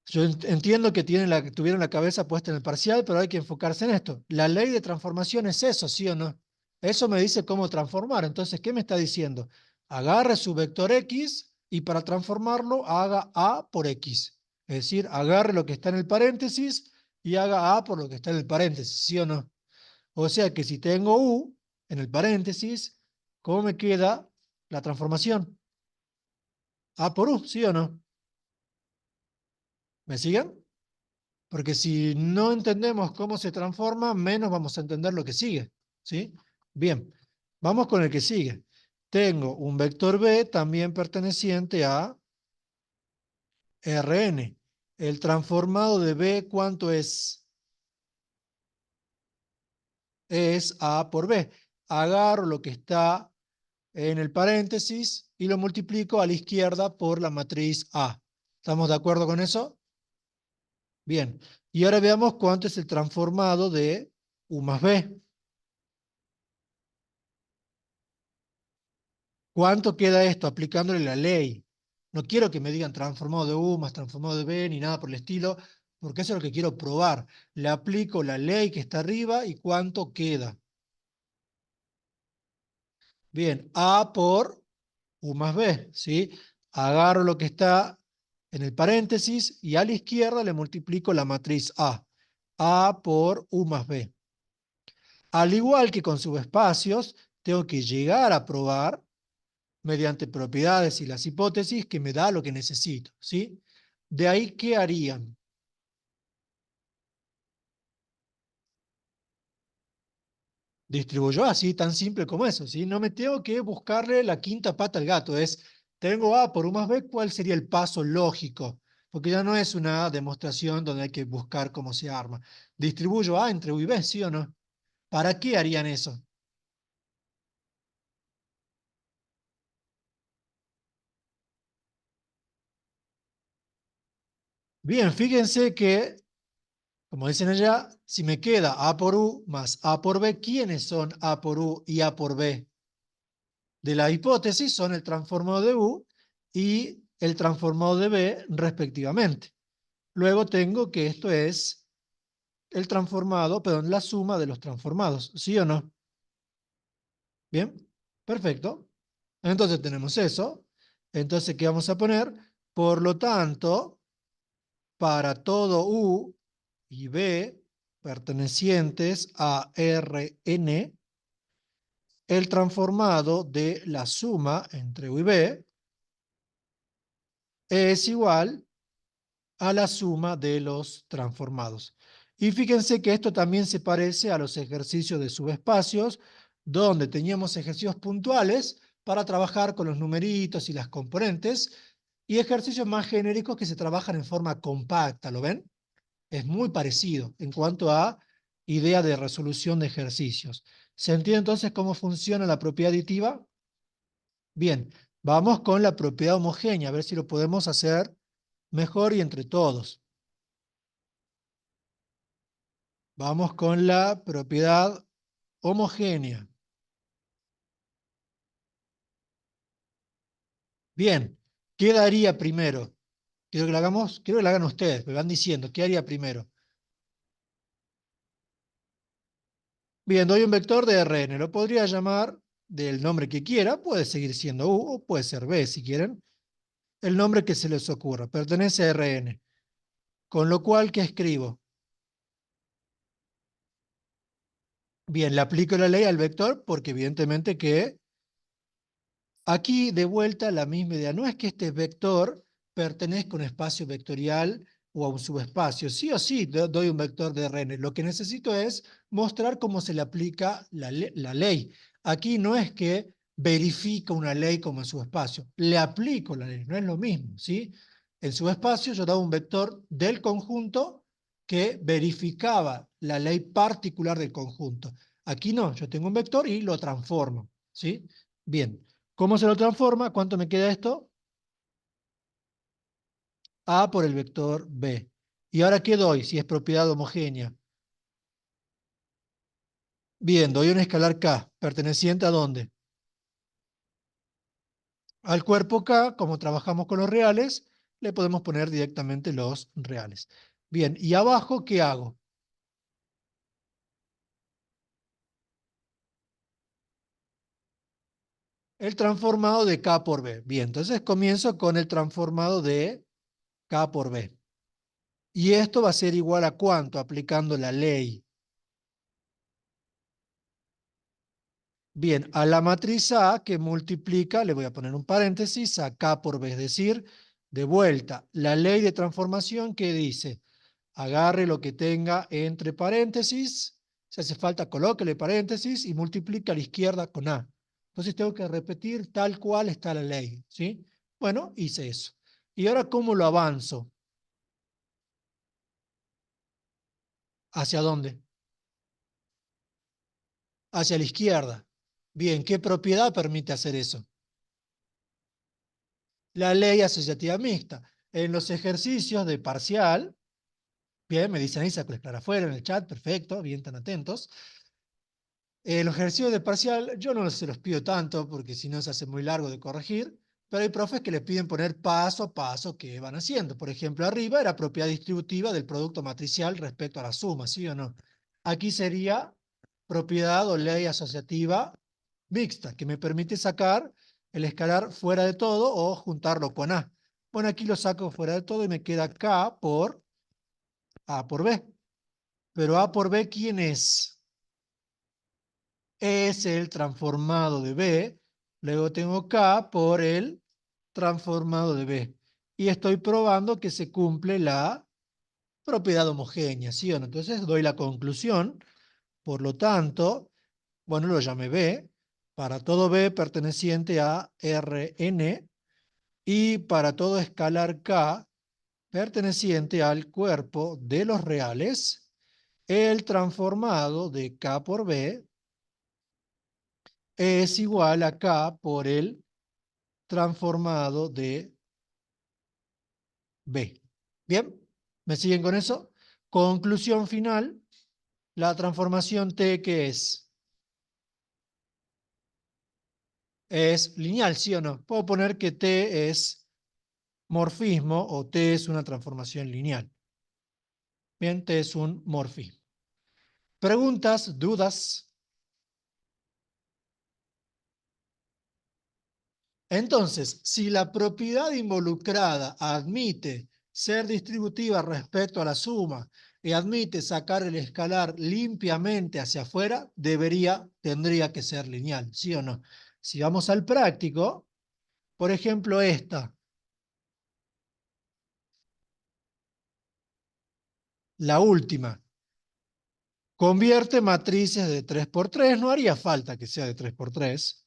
Yo entiendo que tuvieron la cabeza puesta en el parcial, pero hay que enfocarse en esto. La ley de transformación es eso, ¿sí o no? Eso me dice cómo transformar. Entonces, ¿qué me está diciendo? Agarre su vector X y para transformarlo haga A por X. Es decir, agarre lo que está en el paréntesis y haga A por lo que está en el paréntesis, ¿sí o no? O sea que si tengo U en el paréntesis, ¿cómo me queda la transformación? A por U, ¿sí o no? ¿Me siguen? Porque si no entendemos cómo se transforma, menos vamos a entender lo que sigue. ¿Sí? Bien, vamos con el que sigue. Tengo un vector B también perteneciente a Rn. El transformado de B, ¿cuánto es? Es A por B. Agarro lo que está en el paréntesis y lo multiplico a la izquierda por la matriz A. ¿Estamos de acuerdo con eso? Bien. Y ahora veamos cuánto es el transformado de U más B. ¿Cuánto queda esto aplicándole la ley? No quiero que me digan transformado de U más transformado de B ni nada por el estilo. porque eso es lo que quiero probar. Le aplico la ley que está arriba y cuánto queda. Bien, A por U más B, ¿sí? Agarro lo que está en el paréntesis y a la izquierda le multiplico la matriz A. A por U más B. Al igual que con subespacios, tengo que llegar a probar mediante propiedades y las hipótesis que me da lo que necesito, ¿sí? De ahí, ¿qué harían? Distribuyo así, tan simple como eso, ¿sí? No me tengo que buscarle la quinta pata al gato, tengo A por U más B, ¿cuál sería el paso lógico? Porque ya no es una demostración donde hay que buscar cómo se arma. Distribuyo A entre U y B, ¿sí o no? ¿Para qué harían eso? Bien, fíjense que, como dicen allá, si me queda A por U más A por B, ¿quiénes son A por U y A por B? De la hipótesis son el transformado de U y el transformado de B respectivamente. Luego tengo que esto es el transformado, perdón, la suma de los transformados, ¿sí o no? Bien, perfecto. Entonces tenemos eso. Entonces, ¿qué vamos a poner? Por lo tanto, para todo U y B pertenecientes a Rn, el transformado de la suma entre U y B es igual a la suma de los transformados. Y fíjense que esto también se parece a los ejercicios de subespacios, donde teníamos ejercicios puntuales para trabajar con los numeritos y las componentes, y ejercicios más genéricos que se trabajan en forma compacta, ¿lo ven? Es muy parecido en cuanto a idea de resolución de ejercicios. ¿Se entiende entonces cómo funciona la propiedad aditiva? Bien, vamos con la propiedad homogénea, a ver si lo podemos hacer mejor y entre todos. Vamos con la propiedad homogénea. Bien, ¿qué daría primero? Quiero que lo hagamos, quiero que lo hagan ustedes, me van diciendo, ¿qué haría primero? Bien, doy un vector de Rn, lo podría llamar del nombre que quiera, puede seguir siendo U o puede ser B si quieren, el nombre que se les ocurra, pertenece a Rn. Con lo cual, ¿qué escribo? Bien, le aplico la ley al vector porque evidentemente que aquí, de vuelta, la misma idea. No es que este vector pertenezca a un espacio vectorial o a un subespacio. Sí o sí doy un vector de Rn. Lo que necesito es mostrar cómo se le aplica la ley. Aquí no es que verifico una ley como en subespacio. Le aplico la ley, no es lo mismo, ¿sí? En subespacio yo daba un vector del conjunto que verificaba la ley particular del conjunto. Aquí no, yo tengo un vector y lo transformo, ¿sí? Bien. ¿Cómo se lo transforma? ¿Cuánto me queda esto? A por el vector B. ¿Y ahora qué doy si es propiedad homogénea? Bien, doy un escalar K, perteneciente ¿a dónde? Al cuerpo K, como trabajamos con los reales, le podemos poner directamente los reales. Bien, ¿y abajo qué hago? El transformado de K por B. Bien, entonces comienzo con el transformado de K por B. ¿Y esto va a ser igual a cuánto? Aplicando la ley. Bien, a la matriz A que multiplica, le voy a poner un paréntesis, a K por B, es decir, de vuelta, la ley de transformación que dice, agarre lo que tenga entre paréntesis, si hace falta colóquele paréntesis y multiplica a la izquierda con A. Entonces tengo que repetir tal cual está la ley, ¿sí? Bueno, hice eso. ¿Y ahora cómo lo avanzo? ¿Hacia dónde? Hacia la izquierda. Bien, ¿qué propiedad permite hacer eso? La ley asociativa mixta. En los ejercicios de parcial, bien, me dicen ahí, se puede aclarar afuera en el chat, perfecto, bien, tan atentos. Los ejercicios de parcial, yo no se los pido tanto porque si no se hace muy largo de corregir, Pero hay profes que les piden poner paso a paso qué van haciendo. Por ejemplo, arriba era propiedad distributiva del producto matricial respecto a la suma, ¿sí o no? Aquí sería propiedad o ley asociativa mixta, que me permite sacar el escalar fuera de todo o juntarlo con A. Bueno, aquí lo saco fuera de todo y me queda K por A por B. Pero A por B, ¿quién es? Es el transformado de B. Luego tengo K por el transformado de B. Y estoy probando que se cumple la propiedad homogénea, ¿sí o no? Entonces doy la conclusión. Por lo tanto, bueno, lo llamé B. Para todo B perteneciente a Rn y para todo escalar K perteneciente al cuerpo de los reales, el transformado de K por B es igual a K por el transformado de B. ¿Bien? ¿Me siguen con eso? Conclusión final, la transformación T, ¿qué es? Es lineal, ¿sí o no? Puedo poner que T es morfismo o T es una transformación lineal. Bien, T es un morfismo. ¿Preguntas, dudas? Entonces, si la propiedad involucrada admite ser distributiva respecto a la suma y admite sacar el escalar limpiamente hacia afuera, tendría que ser lineal, ¿sí o no? Si vamos al práctico, por ejemplo esta, la última, convierte matrices de 3 por 3, no haría falta que sea de 3 por 3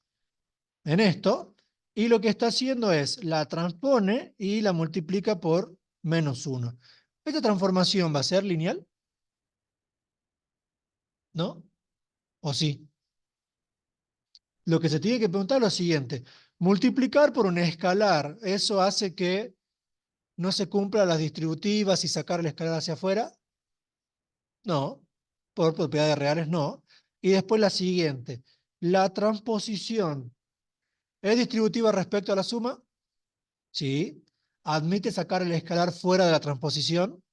en esto, y lo que está haciendo es la transpone y la multiplica por -1. ¿Esta transformación va a ser lineal? ¿No? ¿O sí? Lo que se tiene que preguntar es lo siguiente. Multiplicar por un escalar, ¿eso hace que no se cumplan las distributivas y sacar el escalar hacia afuera? No. Por propiedades reales, no. Y después la siguiente. ¿La transposición es distributiva respecto a la suma? Sí. ¿Admite sacar el escalar fuera de la transposición?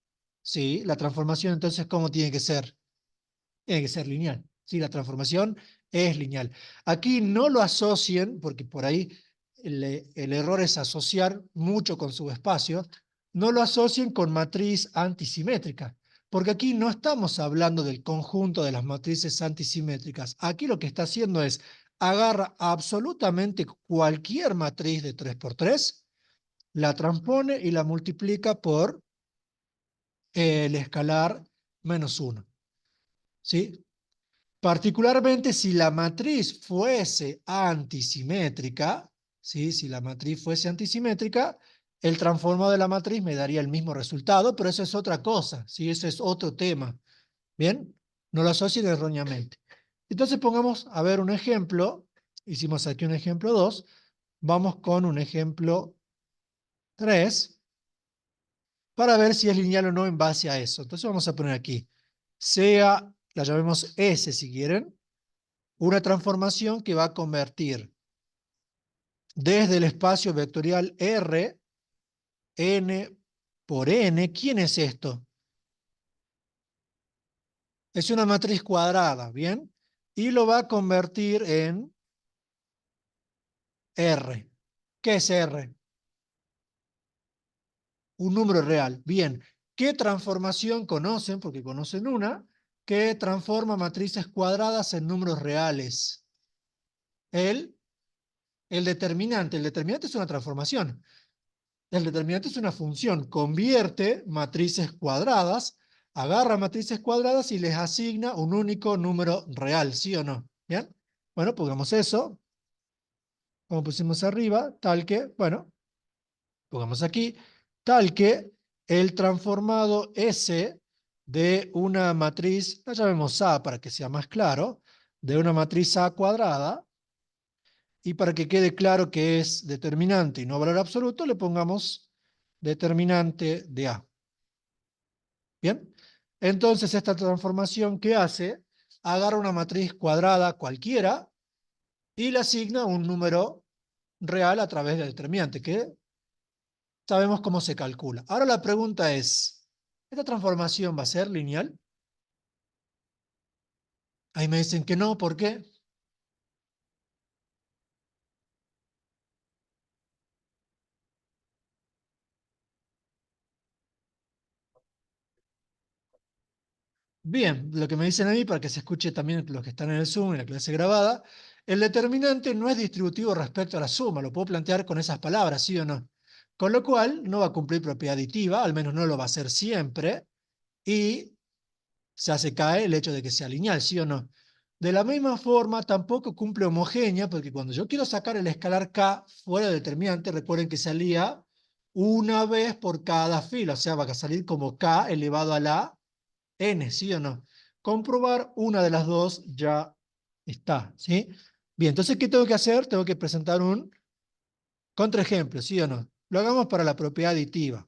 Sí. ¿La transformación entonces cómo tiene que ser? Tiene que ser lineal. Sí, la transformación es lineal. Aquí no lo asocien, porque por ahí el error es asociar mucho con subespacios, no lo asocien con matriz antisimétrica, porque aquí no estamos hablando del conjunto de las matrices antisimétricas. Aquí lo que está haciendo es agarra absolutamente cualquier matriz de 3 por 3, la transpone y la multiplica por el escalar -1. ¿Sí? Particularmente si la matriz fuese antisimétrica, ¿sí? Si la matriz fuese antisimétrica, el transformado de la matriz me daría el mismo resultado, pero eso es otra cosa, ¿sí? Eso es otro tema. ¿Bien? No lo asocien erróneamente. Entonces pongamos a ver un ejemplo. Hicimos aquí un ejemplo 2. Vamos con un ejemplo 3 para ver si es lineal o no en base a eso. Entonces vamos a poner aquí, sea, la llamemos S si quieren, una transformación que va a convertir desde el espacio vectorial R, N por N. ¿Quién es esto? Es una matriz cuadrada, ¿bien? Y lo va a convertir en R. ¿Qué es R? Un número real. Bien. ¿Qué transformación conocen? Porque conocen una, que transforma matrices cuadradas en números reales. El, el determinante. El determinante es una transformación. El determinante es una función, convierte matrices cuadradas, agarra matrices cuadradas y les asigna un único número real, ¿sí o no? ¿Bien? Bueno, pongamos eso, como pusimos arriba, tal que, bueno, pongamos aquí, tal que el transformado S de una matriz, la llamemos A para que sea más claro, de una matriz A cuadrada, y para que quede claro que es determinante y no valor absoluto, le pongamos determinante de A. ¿Bien? Entonces, esta transformación que hace, agarra una matriz cuadrada cualquiera y le asigna un número real a través del determinante, que sabemos cómo se calcula. Ahora la pregunta es, ¿esta transformación va a ser lineal? Ahí me dicen que no, ¿por qué? Bien, lo que me dicen a mí, para que se escuche también los que están en el Zoom, en la clase grabada, el determinante no es distributivo respecto a la suma, lo puedo plantear con esas palabras, ¿sí o no? Con lo cual, no va a cumplir propiedad aditiva, al menos no lo va a hacer siempre, y se cae el hecho de que sea lineal, ¿sí o no? De la misma forma, tampoco cumple homogénea, porque cuando yo quiero sacar el escalar k fuera del determinante, recuerden que salía una vez por cada fila, o sea, va a salir como k elevado a la n, ¿sí o no? Comprobar una de las dos ya está, ¿sí? Bien, entonces, ¿qué tengo que hacer? Tengo que presentar un contraejemplo, ¿sí o no? Lo hagamos para la propiedad aditiva.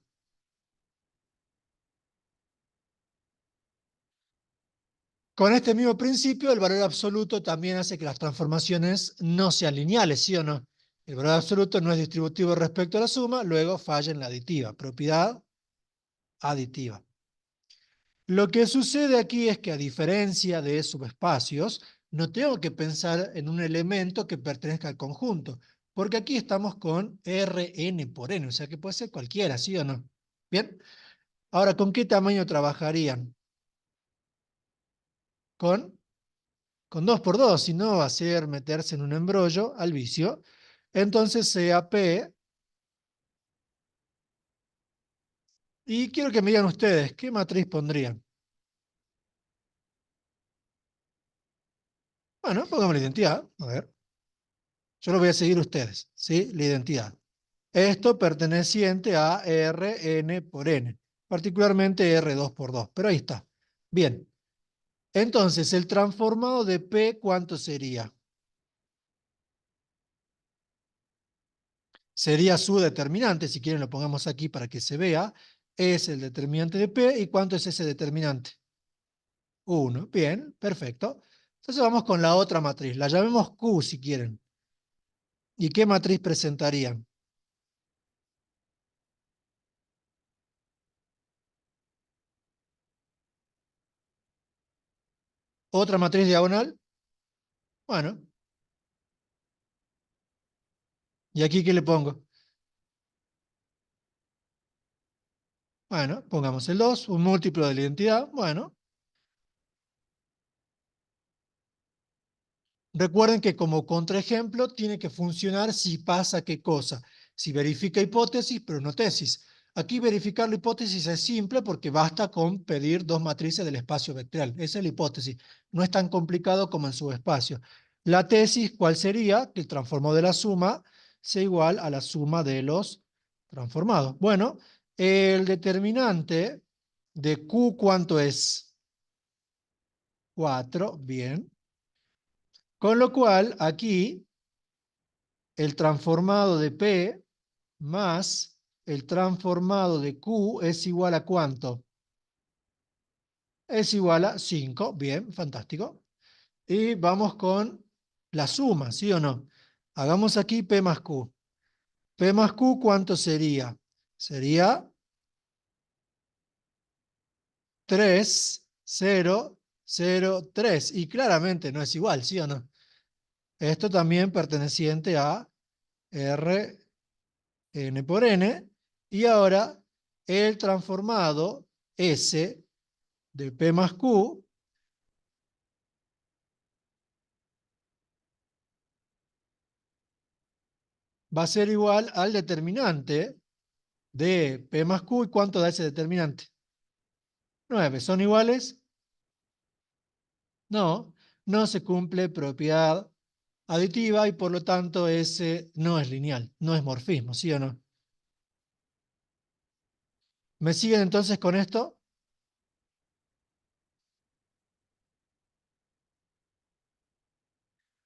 Con este mismo principio, el valor absoluto también hace que las transformaciones no sean lineales, ¿sí o no? El valor absoluto no es distributivo respecto a la suma, luego falla en la aditiva, propiedad aditiva. Lo que sucede aquí es que, a diferencia de subespacios, no tengo que pensar en un elemento que pertenezca al conjunto, porque aquí estamos con Rn por n, o sea que puede ser cualquiera, ¿sí o no? Bien, ahora, ¿con qué tamaño trabajarían? Con 2 por 2, si no va a ser meterse en un embrollo al vicio. Entonces sea P, y quiero que me digan ustedes, ¿qué matriz pondrían? Bueno, pongamos la identidad, a ver. Yo lo voy a seguir ustedes, ¿sí? La identidad. Esto perteneciente a Rn por n, particularmente R2 por 2, pero ahí está. Bien, entonces el transformado de P, ¿cuánto sería? Sería su determinante, si quieren lo pongamos aquí para que se vea, es el determinante de P, ¿y cuánto es ese determinante? 1, bien, perfecto. Entonces vamos con la otra matriz, la llamemos Q si quieren. ¿Y qué matriz presentarían? ¿Otra matriz diagonal? Bueno, ¿y aquí qué le pongo? Bueno, pongamos el 2, un múltiplo de la identidad, bueno. Recuerden que como contraejemplo tiene que funcionar si pasa qué cosa. Si verifica hipótesis, pero no tesis. Aquí verificar la hipótesis es simple porque basta con pedir dos matrices del espacio vectorial. Esa es la hipótesis. No es tan complicado como en subespacio. La tesis, ¿cuál sería? Que el transformado de la suma sea igual a la suma de los transformados. Bueno, el determinante de Q, ¿cuánto es? 4, bien. Con lo cual, aquí el transformado de P más el transformado de Q es igual a ¿cuánto? Es igual a 5. Bien, fantástico. Y vamos con la suma, ¿sí o no? Hagamos aquí P más Q. P más Q, ¿cuánto sería? Sería 3, 0, 0, 3. Y claramente no es igual, ¿sí o no? Esto también perteneciente a R n por n, y ahora el transformado S de P más Q va a ser igual al determinante de P más Q. ¿Y cuánto da ese determinante? 9. ¿Son iguales? No, no se cumple propiedad aditiva y por lo tanto S no es lineal, no es morfismo, ¿sí o no? ¿Me siguen entonces con esto?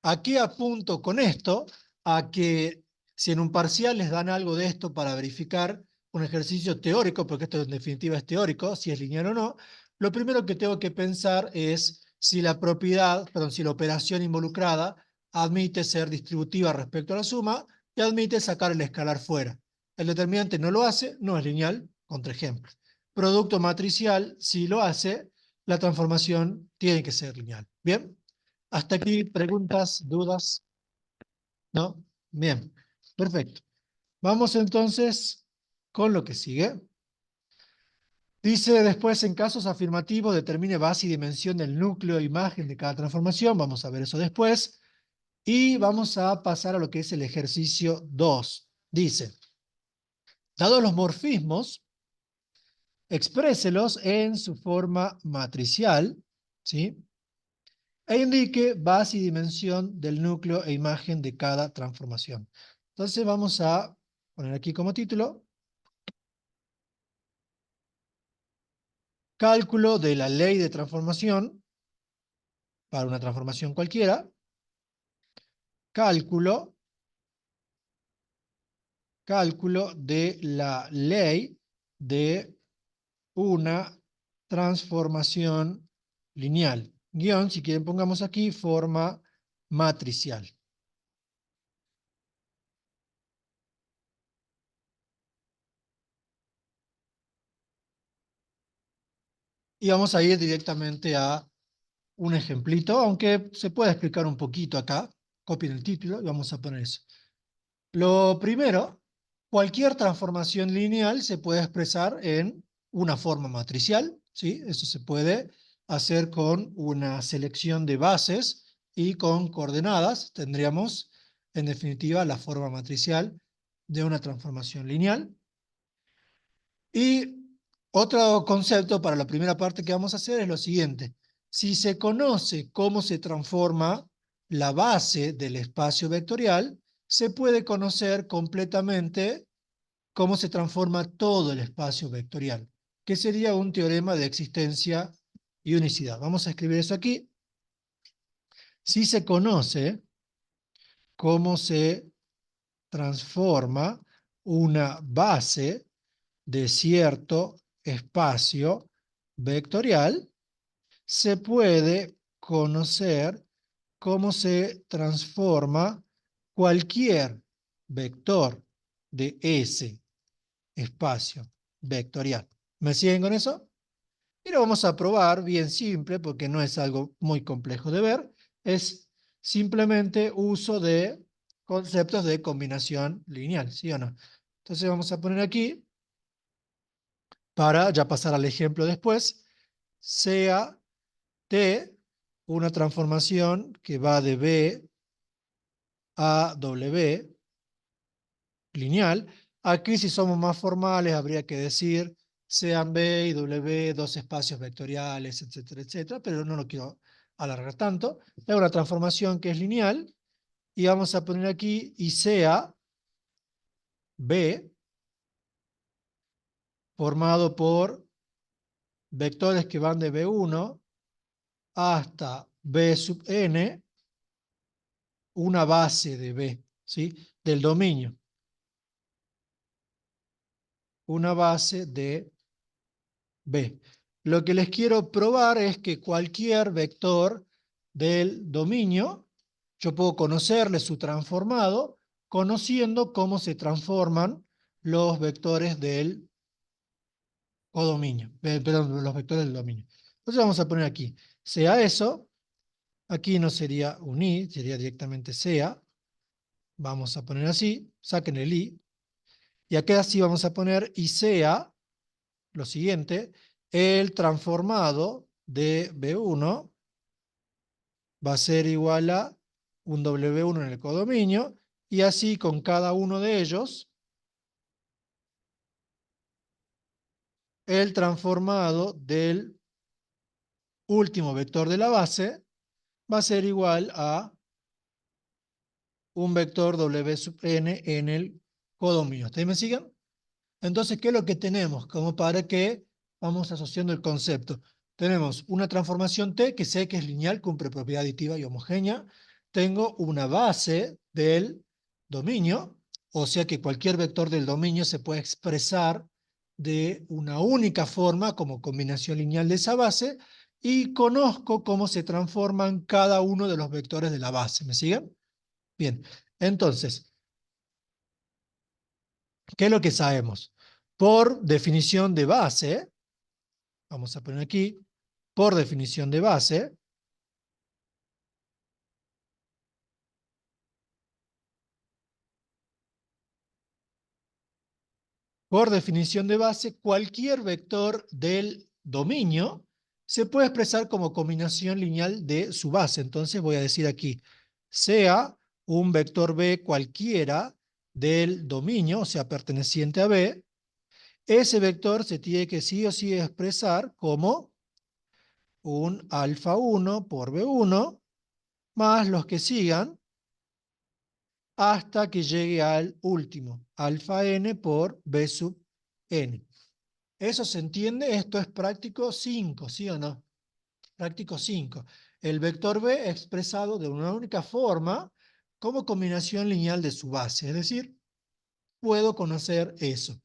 Aquí apunto con esto a que si en un parcial les dan algo de esto para verificar un ejercicio teórico, porque esto en definitiva es teórico, si es lineal o no, lo primero que tengo que pensar es si la propiedad, perdón, si la operación involucrada admite ser distributiva respecto a la suma, y admite sacar el escalar fuera. El determinante no lo hace, no es lineal, contraejemplo. Producto matricial, si lo hace, la transformación tiene que ser lineal. ¿Bien? Hasta aquí, preguntas, dudas, ¿no? Bien, perfecto. Vamos entonces con lo que sigue. Dice después, en casos afirmativos, determine base y dimensión del núcleo e imagen de cada transformación. Vamos a ver eso después. Y vamos a pasar a lo que es el ejercicio 2. Dice, dados los morfismos, expréselos en su forma matricial, ¿sí? E indique base y dimensión del núcleo e imagen de cada transformación. Entonces vamos a poner aquí como título, cálculo de la ley de transformación para una transformación cualquiera, cálculo de la ley de una transformación lineal. Guión, si quieren pongamos aquí, forma matricial. Y vamos a ir directamente a un ejemplito, aunque se puede explicar un poquito acá. Copien el título y vamos a poner eso. Lo primero, cualquier transformación lineal se puede expresar en una forma matricial, ¿sí? Eso se puede hacer con una selección de bases y con coordenadas. Tendríamos, en definitiva, la forma matricial de una transformación lineal. Y otro concepto para la primera parte que vamos a hacer es lo siguiente. Si se conoce cómo se transforma la base del espacio vectorial, se puede conocer completamente cómo se transforma todo el espacio vectorial, que sería un teorema de existencia y unicidad. Vamos a escribir eso aquí. Si se conoce cómo se transforma una base de cierto espacio vectorial, se puede conocer cómo se transforma cualquier vector de ese espacio vectorial. ¿Me siguen con eso? Y lo vamos a probar bien simple, porque no es algo muy complejo de ver. Es simplemente uso de conceptos de combinación lineal, ¿sí o no? Entonces vamos a poner aquí, para ya pasar al ejemplo después, sea T una transformación que va de B a W lineal. Aquí, si somos más formales, habría que decir sean B y W dos espacios vectoriales, etcétera, etcétera, pero no lo quiero alargar tanto. Es una transformación que es lineal y vamos a poner aquí y sea B formado por vectores que van de B1 hasta B sub n, una base de B, ¿sí? Del dominio. Una base de B. Lo que les quiero probar es que cualquier vector del dominio, yo puedo conocerle su transformado, conociendo cómo se transforman los vectores del codominio, perdón, los vectores del dominio. Entonces vamos a poner aquí, sea eso, aquí no sería un i, sería directamente sea, vamos a poner así, saquen el i, y aquí así vamos a poner y sea lo siguiente, el transformado de B1 va a ser igual a un W1 en el codominio, y así con cada uno de ellos, el transformado del último vector de la base va a ser igual a un vector W sub n en el codominio. ¿Ustedes me siguen? Entonces, ¿qué es lo que tenemos? Como para que vamos asociando el concepto. Tenemos una transformación T que sé que es lineal, cumple propiedad aditiva y homogénea. Tengo una base del dominio, o sea que cualquier vector del dominio se puede expresar de una única forma como combinación lineal de esa base, y conozco cómo se transforman cada uno de los vectores de la base. ¿Me siguen? Bien, entonces, ¿Qué es lo que sabemos? Por definición de base, vamos a poner aquí, por definición de base, por definición de base, cualquier vector del dominio se puede expresar como combinación lineal de su base. Entonces voy a decir aquí, sea un vector B cualquiera del dominio, o sea, perteneciente a B, ese vector se tiene que sí o sí expresar como un alfa 1 por B1 más los que sigan hasta que llegue al último, alfa n por B sub n. ¿Eso se entiende? Esto es práctico 5, ¿sí o no? Práctico 5. El vector B expresado de una única forma como combinación lineal de su base. Es decir, puedo conocer eso.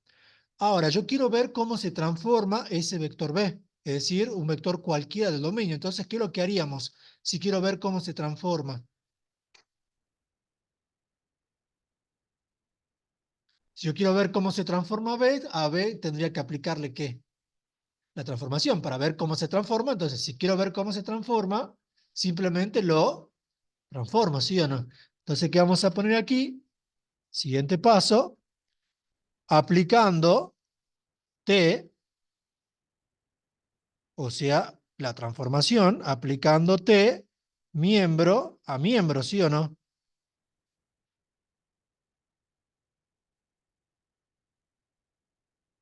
Ahora, yo quiero ver cómo se transforma ese vector B. Es decir, un vector cualquiera del dominio. Entonces, ¿qué es lo que haríamos si quiero ver cómo se transforma? Si yo quiero ver cómo se transforma B, a B tendría que aplicarle ¿qué? La transformación para ver cómo se transforma. Entonces, si quiero ver cómo se transforma, simplemente lo transformo, ¿sí o no? Entonces, ¿qué vamos a poner aquí? Siguiente paso, aplicando T, o sea, la transformación, aplicando T miembro a miembro, ¿sí o no?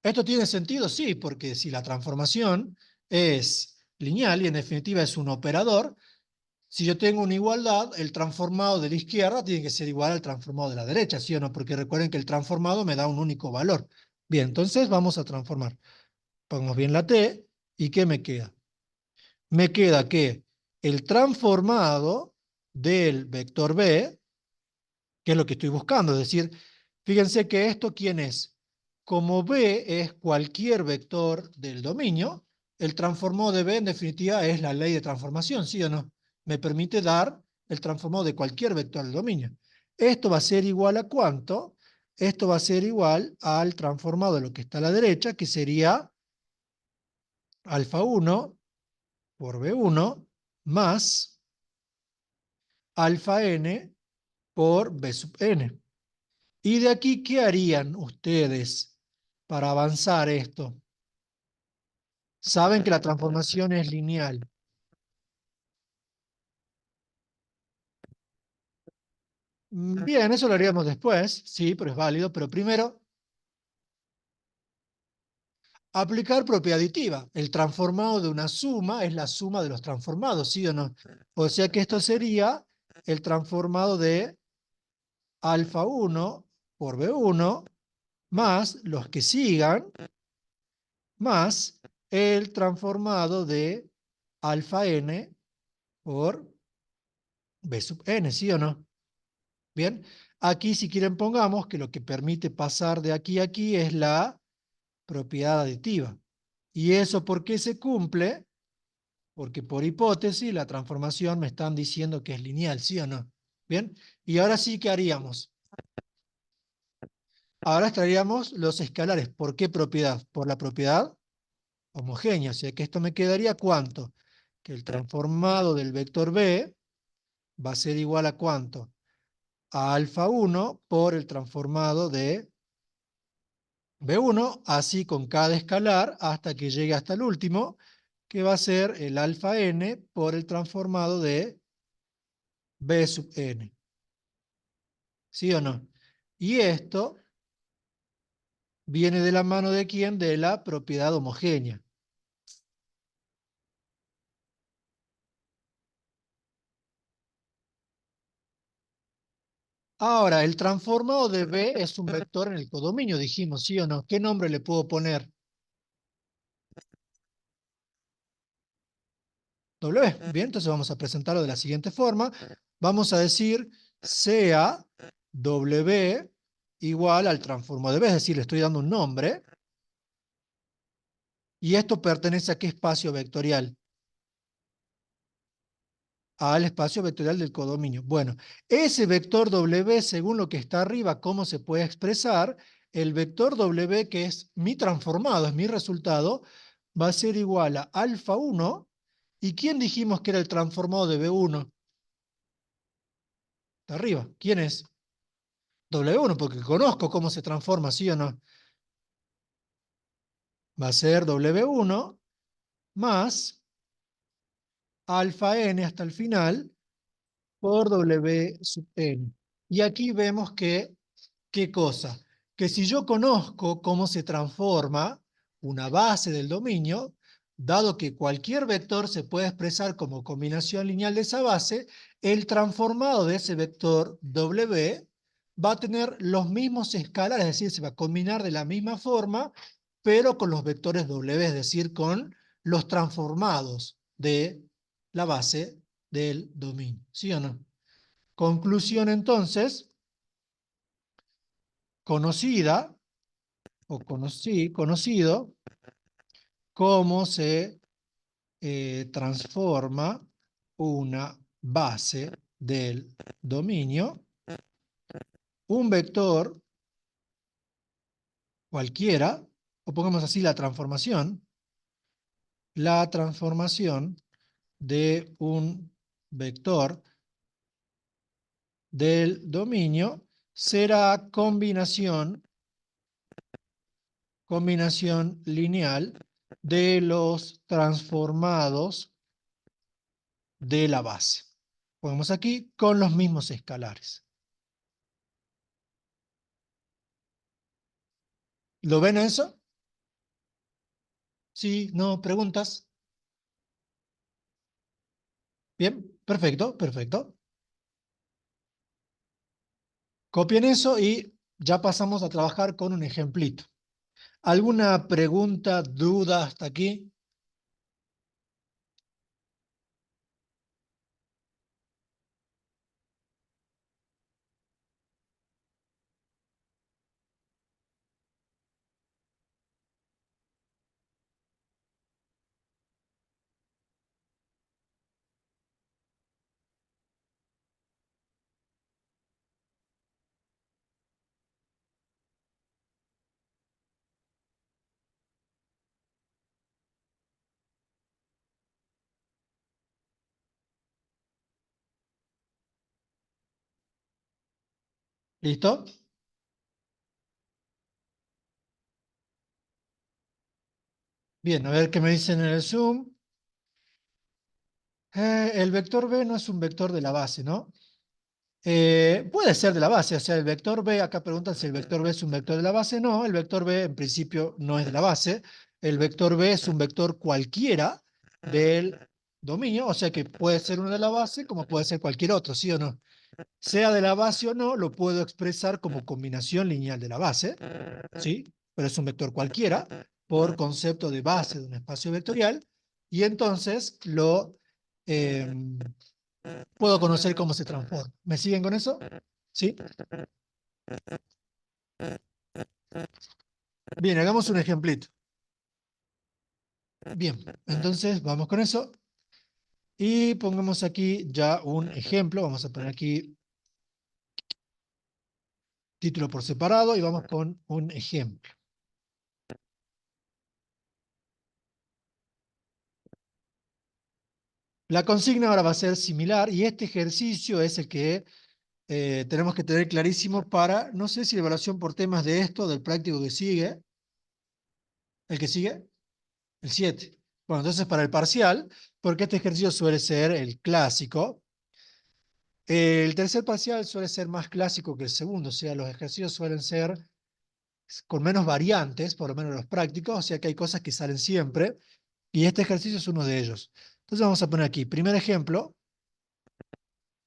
¿Esto tiene sentido? Sí, porque si la transformación es lineal y en definitiva es un operador, si yo tengo una igualdad, el transformado de la izquierda tiene que ser igual al transformado de la derecha, ¿sí o no? Porque recuerden que el transformado me da un único valor. Bien, entonces vamos a transformar. Pongamos bien la T, ¿y qué me queda? Me queda que el transformado del vector B, que es lo que estoy buscando, es decir, fíjense que esto, ¿quién es? Como B es cualquier vector del dominio, el transformado de B en definitiva es la ley de transformación, ¿sí o no? Me permite dar el transformado de cualquier vector del dominio. Esto va a ser igual a ¿cuánto? Esto va a ser igual al transformado de lo que está a la derecha, que sería alfa 1 por B1 más alfa n por B sub n. Y de aquí, ¿qué harían ustedes para avanzar esto? Saben que la transformación es lineal. Bien, eso lo haríamos después, sí, pero es válido. Pero primero, aplicar propiedad aditiva. El transformado de una suma es la suma de los transformados, ¿sí o no? O sea que esto sería el transformado de alfa 1 por B1 más los que sigan más el transformado de alfa n por B sub n, ¿sí o no? Bien, aquí si quieren pongamos que lo que permite pasar de aquí a aquí es la propiedad aditiva. ¿Y eso por qué se cumple? Porque por hipótesis la transformación me están diciendo que es lineal, ¿sí o no? Bien, y ahora sí, ¿qué haríamos? Ahora extraeríamos los escalares. ¿Por qué propiedad? Por la propiedad homogénea, o sea que esto me quedaría ¿cuánto? Que el transformado del vector B va a ser igual a ¿cuánto? A alfa 1 por el transformado de B1, así con cada escalar hasta que llegue hasta el último, que va a ser el alfa n por el transformado de B sub n. ¿Sí o no? Y esto viene de la mano de quién? De la propiedad homogénea. Ahora, el transformado de B es un vector en el codominio, dijimos, ¿sí o no? ¿Qué nombre le puedo poner? W. Bien, entonces vamos a presentarlo de la siguiente forma. Vamos a decir sea W igual al transformado de B, es decir, le estoy dando un nombre. ¿Y esto pertenece a qué espacio vectorial? Al espacio vectorial del codominio. Bueno, ese vector W, según lo que está arriba, ¿cómo se puede expresar? el vector W, que es mi transformado, es mi resultado, va a ser igual a alfa 1. ¿Y quién dijimos que era el transformado de B1? De arriba. ¿Quién es? W1, porque conozco cómo se transforma, ¿sí o no? Va a ser W1 más alfa n hasta el final por W sub n. Y aquí vemos que, ¿qué cosa? Que si yo conozco cómo se transforma una base del dominio, dado que cualquier vector se puede expresar como combinación lineal de esa base, el transformado de ese vector W va a tener los mismos escalares, es decir, se va a combinar de la misma forma, pero con los vectores W, es decir, con los transformados de la base del dominio. ¿Sí o no? Conclusión entonces, conocida o conocido cómo se transforma una base del dominio, un vector cualquiera, o pongamos así la transformación de un vector del dominio será combinación lineal de los transformados de la base. Ponemos aquí con los mismos escalares. ¿Lo ven eso? Sí, no, preguntas. Bien, perfecto, perfecto. Copien eso y ya pasamos a trabajar con un ejemplito. ¿Alguna pregunta, duda hasta aquí? ¿Listo? Bien, a ver qué me dicen en el Zoom. El vector B no es un vector de la base, ¿no? Puede ser de la base, o sea, el vector B, acá preguntan si el vector B es un vector de la base. No, el vector B en principio no es de la base. El vector B es un vector cualquiera del dominio, o sea que puede ser uno de la base como puede ser cualquier otro, ¿sí o no? Sea de la base o no, lo puedo expresar como combinación lineal de la base, ¿sí? Pero es un vector cualquiera por concepto de base de un espacio vectorial y entonces eh, puedo conocer cómo se transforma. ¿Me siguen con eso? ¿Sí? Bien, hagamos un ejemplito. Bien, entonces vamos con eso. Y pongamos aquí ya un ejemplo. Vamos a poner aquí título por separado y vamos con un ejemplo. La consigna ahora va a ser similar y este ejercicio es el que tenemos que tener clarísimo para, no sé si la evaluación por temas de esto, del práctico que sigue, el que sigue, el 7. Bueno, entonces para el parcial, porque este ejercicio suele ser el clásico. El tercer parcial suele ser más clásico que el segundo, o sea, los ejercicios suelen ser con menos variantes, por lo menos los prácticos, o sea que hay cosas que salen siempre, y este ejercicio es uno de ellos. Entonces vamos a poner aquí, primer ejemplo,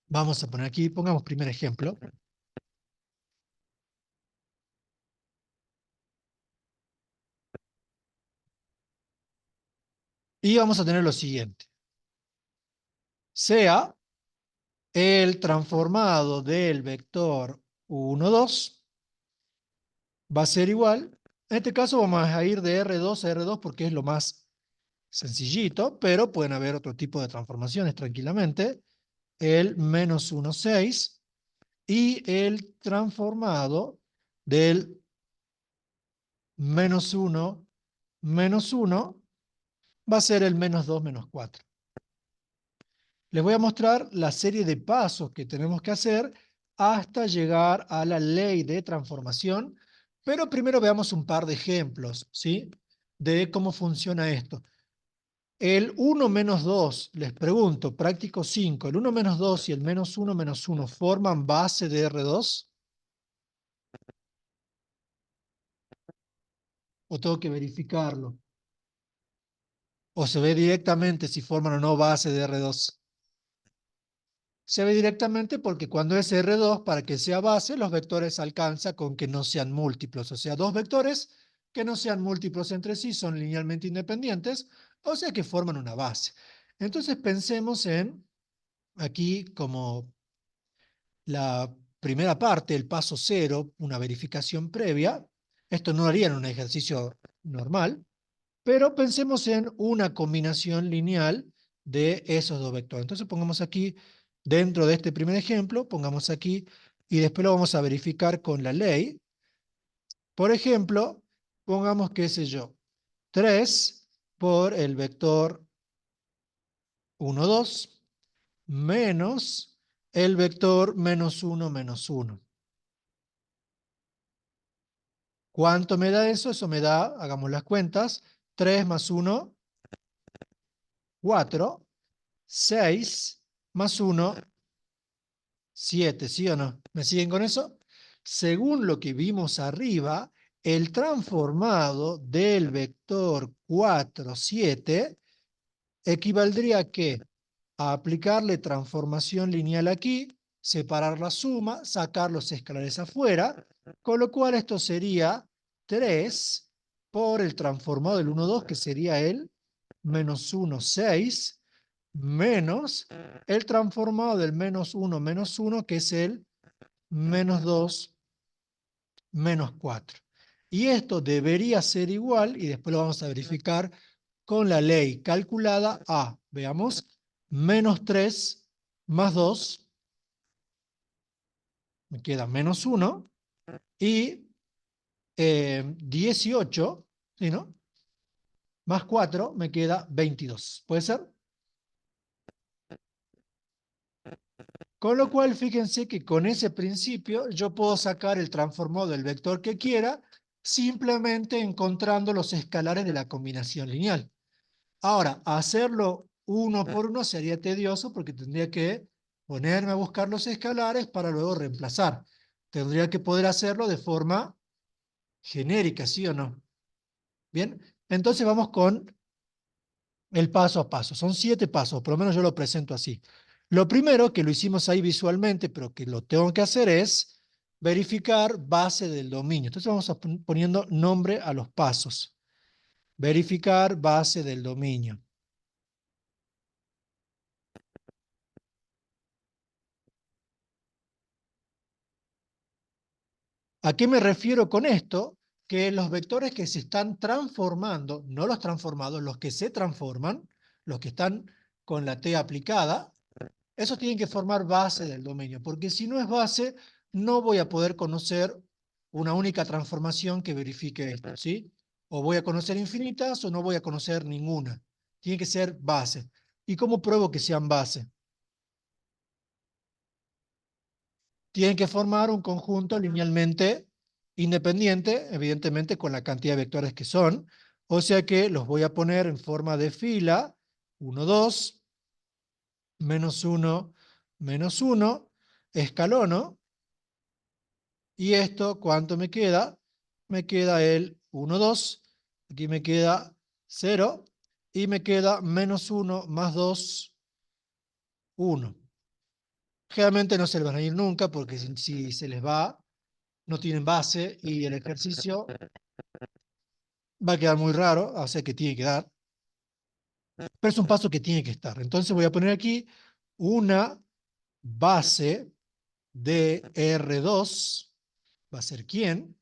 vamos a poner aquí, pongamos primer ejemplo, y vamos a tener lo siguiente. Sea el transformado del vector 1, 2, va a ser igual, en este caso vamos a ir de R2 a R2 porque es lo más sencillito, pero pueden haber otro tipo de transformaciones tranquilamente, el menos 1, 6, y el transformado del menos 1, menos 1, va a ser el menos 2, menos 4. Les voy a mostrar la serie de pasos que tenemos que hacer hasta llegar a la ley de transformación, pero primero veamos un par de ejemplos, ¿sí? De cómo funciona esto. El 1 menos 2, les pregunto, práctico 5, ¿el 1 menos 2 y el menos 1 forman base de R2? ¿O tengo que verificarlo? ¿O se ve directamente si forman o no base de R2? Se ve directamente porque cuando es R2, para que sea base, los vectores alcanza con que no sean múltiplos. O sea, dos vectores que no sean múltiplos entre sí son linealmente independientes, o sea que forman una base. Entonces pensemos en, aquí como la primera parte, el paso cero, una verificación previa. Esto no haría en un ejercicio normal, pero pensemos en una combinación lineal de esos dos vectores. Entonces pongamos aquí, dentro de este primer ejemplo, pongamos aquí, y después lo vamos a verificar con la ley. Por ejemplo, pongamos, qué sé yo, 3 por el vector 1, 2, menos el vector menos 1, menos 1. ¿Cuánto me da eso? Eso me da, hagamos las cuentas, 3 más 1, 4, 6 más 1, 7, ¿sí o no? ¿Me siguen con eso? Según lo que vimos arriba, el transformado del vector 4, 7 equivaldría a ¿qué? A aplicarle transformación lineal aquí, separar la suma, sacar los escalares afuera, con lo cual esto sería 3 por el transformado del 1, 2, que sería el menos 1, 6, menos el transformado del menos 1, que es el menos 2, menos 4. Y esto debería ser igual, y después lo vamos a verificar con la ley calculada a, veamos, menos 3 más 2, me queda menos 1, y 18, ¿sí, no? Más 4 me queda 22. ¿Puede ser? Con lo cual, fíjense que con ese principio yo puedo sacar el transformado del vector que quiera, simplemente encontrando los escalares de la combinación lineal. Ahora, hacerlo uno por uno sería tedioso porque tendría que ponerme a buscar los escalares para luego reemplazar. Tendría que poder hacerlo de forma genérica, ¿sí o no? Bien, entonces vamos con el paso a paso. Son 7 pasos, por lo menos yo lo presento así. Lo primero, que lo hicimos ahí visualmente, pero que lo tengo que hacer es verificar base del dominio. Entonces vamos a poniendo nombre a los pasos. Verificar base del dominio. ¿A qué me refiero con esto? Que los vectores que se están transformando, no los transformados, los que se transforman, los que están con la T aplicada, esos tienen que formar base del dominio, porque si no es base, no voy a poder conocer una única transformación que verifique esto, ¿sí? O voy a conocer infinitas o no voy a conocer ninguna. Tiene que ser base. ¿Y cómo pruebo que sean base? Tienen que formar un conjunto linealmente independiente, evidentemente con la cantidad de vectores que son, o sea que los voy a poner en forma de fila, 1, 2, menos 1, escalono, y esto, ¿cuánto me queda? Me queda el 1, 2, aquí me queda 0, y me queda menos 1 más 2, 1. Generalmente no se les van a ir nunca, porque si se les va, no tienen base y el ejercicio va a quedar muy raro, o sea que tiene que dar, pero es un paso que tiene que estar. Entonces voy a poner aquí una base de R2, va a ser ¿quién?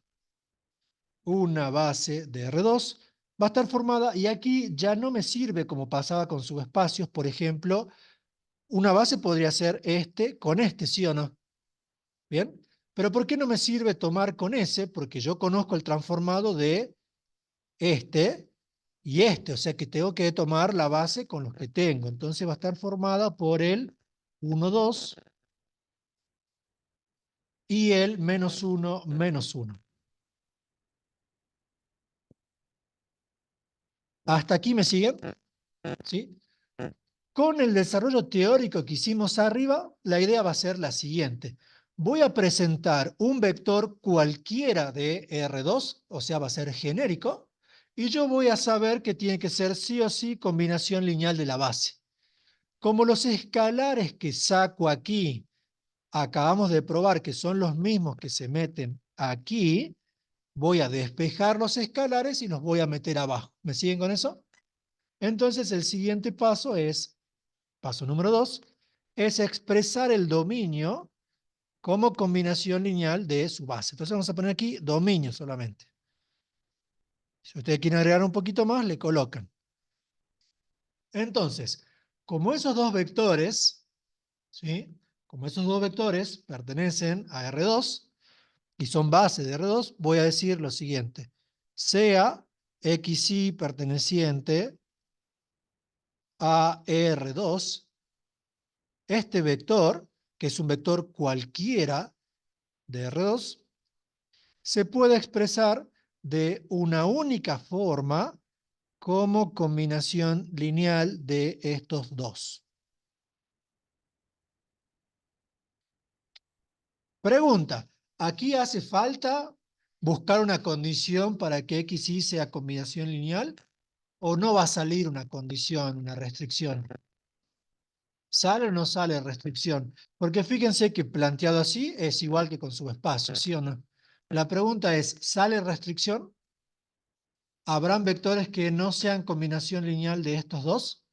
Una base de R2 va a estar formada, y aquí ya no me sirve como pasaba con subespacios, por ejemplo, una base podría ser este con este, ¿sí o no? ¿Bien? Pero ¿por qué no me sirve tomar con ese? Porque yo conozco el transformado de este y este, o sea que tengo que tomar la base con los que tengo. Entonces va a estar formada por el 1, 2 y el menos 1, menos 1. ¿Hasta aquí me siguen? ¿Sí? Con el desarrollo teórico que hicimos arriba, la idea va a ser la siguiente. Voy a presentar un vector cualquiera de R2, o sea, va a ser genérico, y yo voy a saber que tiene que ser sí o sí combinación lineal de la base. Como los escalares que saco aquí, acabamos de probar que son los mismos que se meten aquí, voy a despejar los escalares y los voy a meter abajo. ¿Me siguen con eso? Entonces el siguiente paso es, paso número 2, es expresar el dominio como combinación lineal de su base. Entonces vamos a poner aquí dominio solamente. Si ustedes quieren agregar un poquito más, le colocan. Entonces, como esos dos vectores, ¿sí? Como esos dos vectores pertenecen a R2 y son base de R2, voy a decir lo siguiente. Sea XY perteneciente a R2, este vector, que es un vector cualquiera de R2, se puede expresar de una única forma como combinación lineal de estos dos. Pregunta, ¿aquí hace falta buscar una condición para que X y sea combinación lineal? ¿O no va a salir una condición, una restricción? ¿Sale o no sale restricción? Porque fíjense que planteado así es igual que con subespacio, ¿sí o no? La pregunta es, ¿sale restricción? ¿Habrán vectores que no sean combinación lineal de estos dos?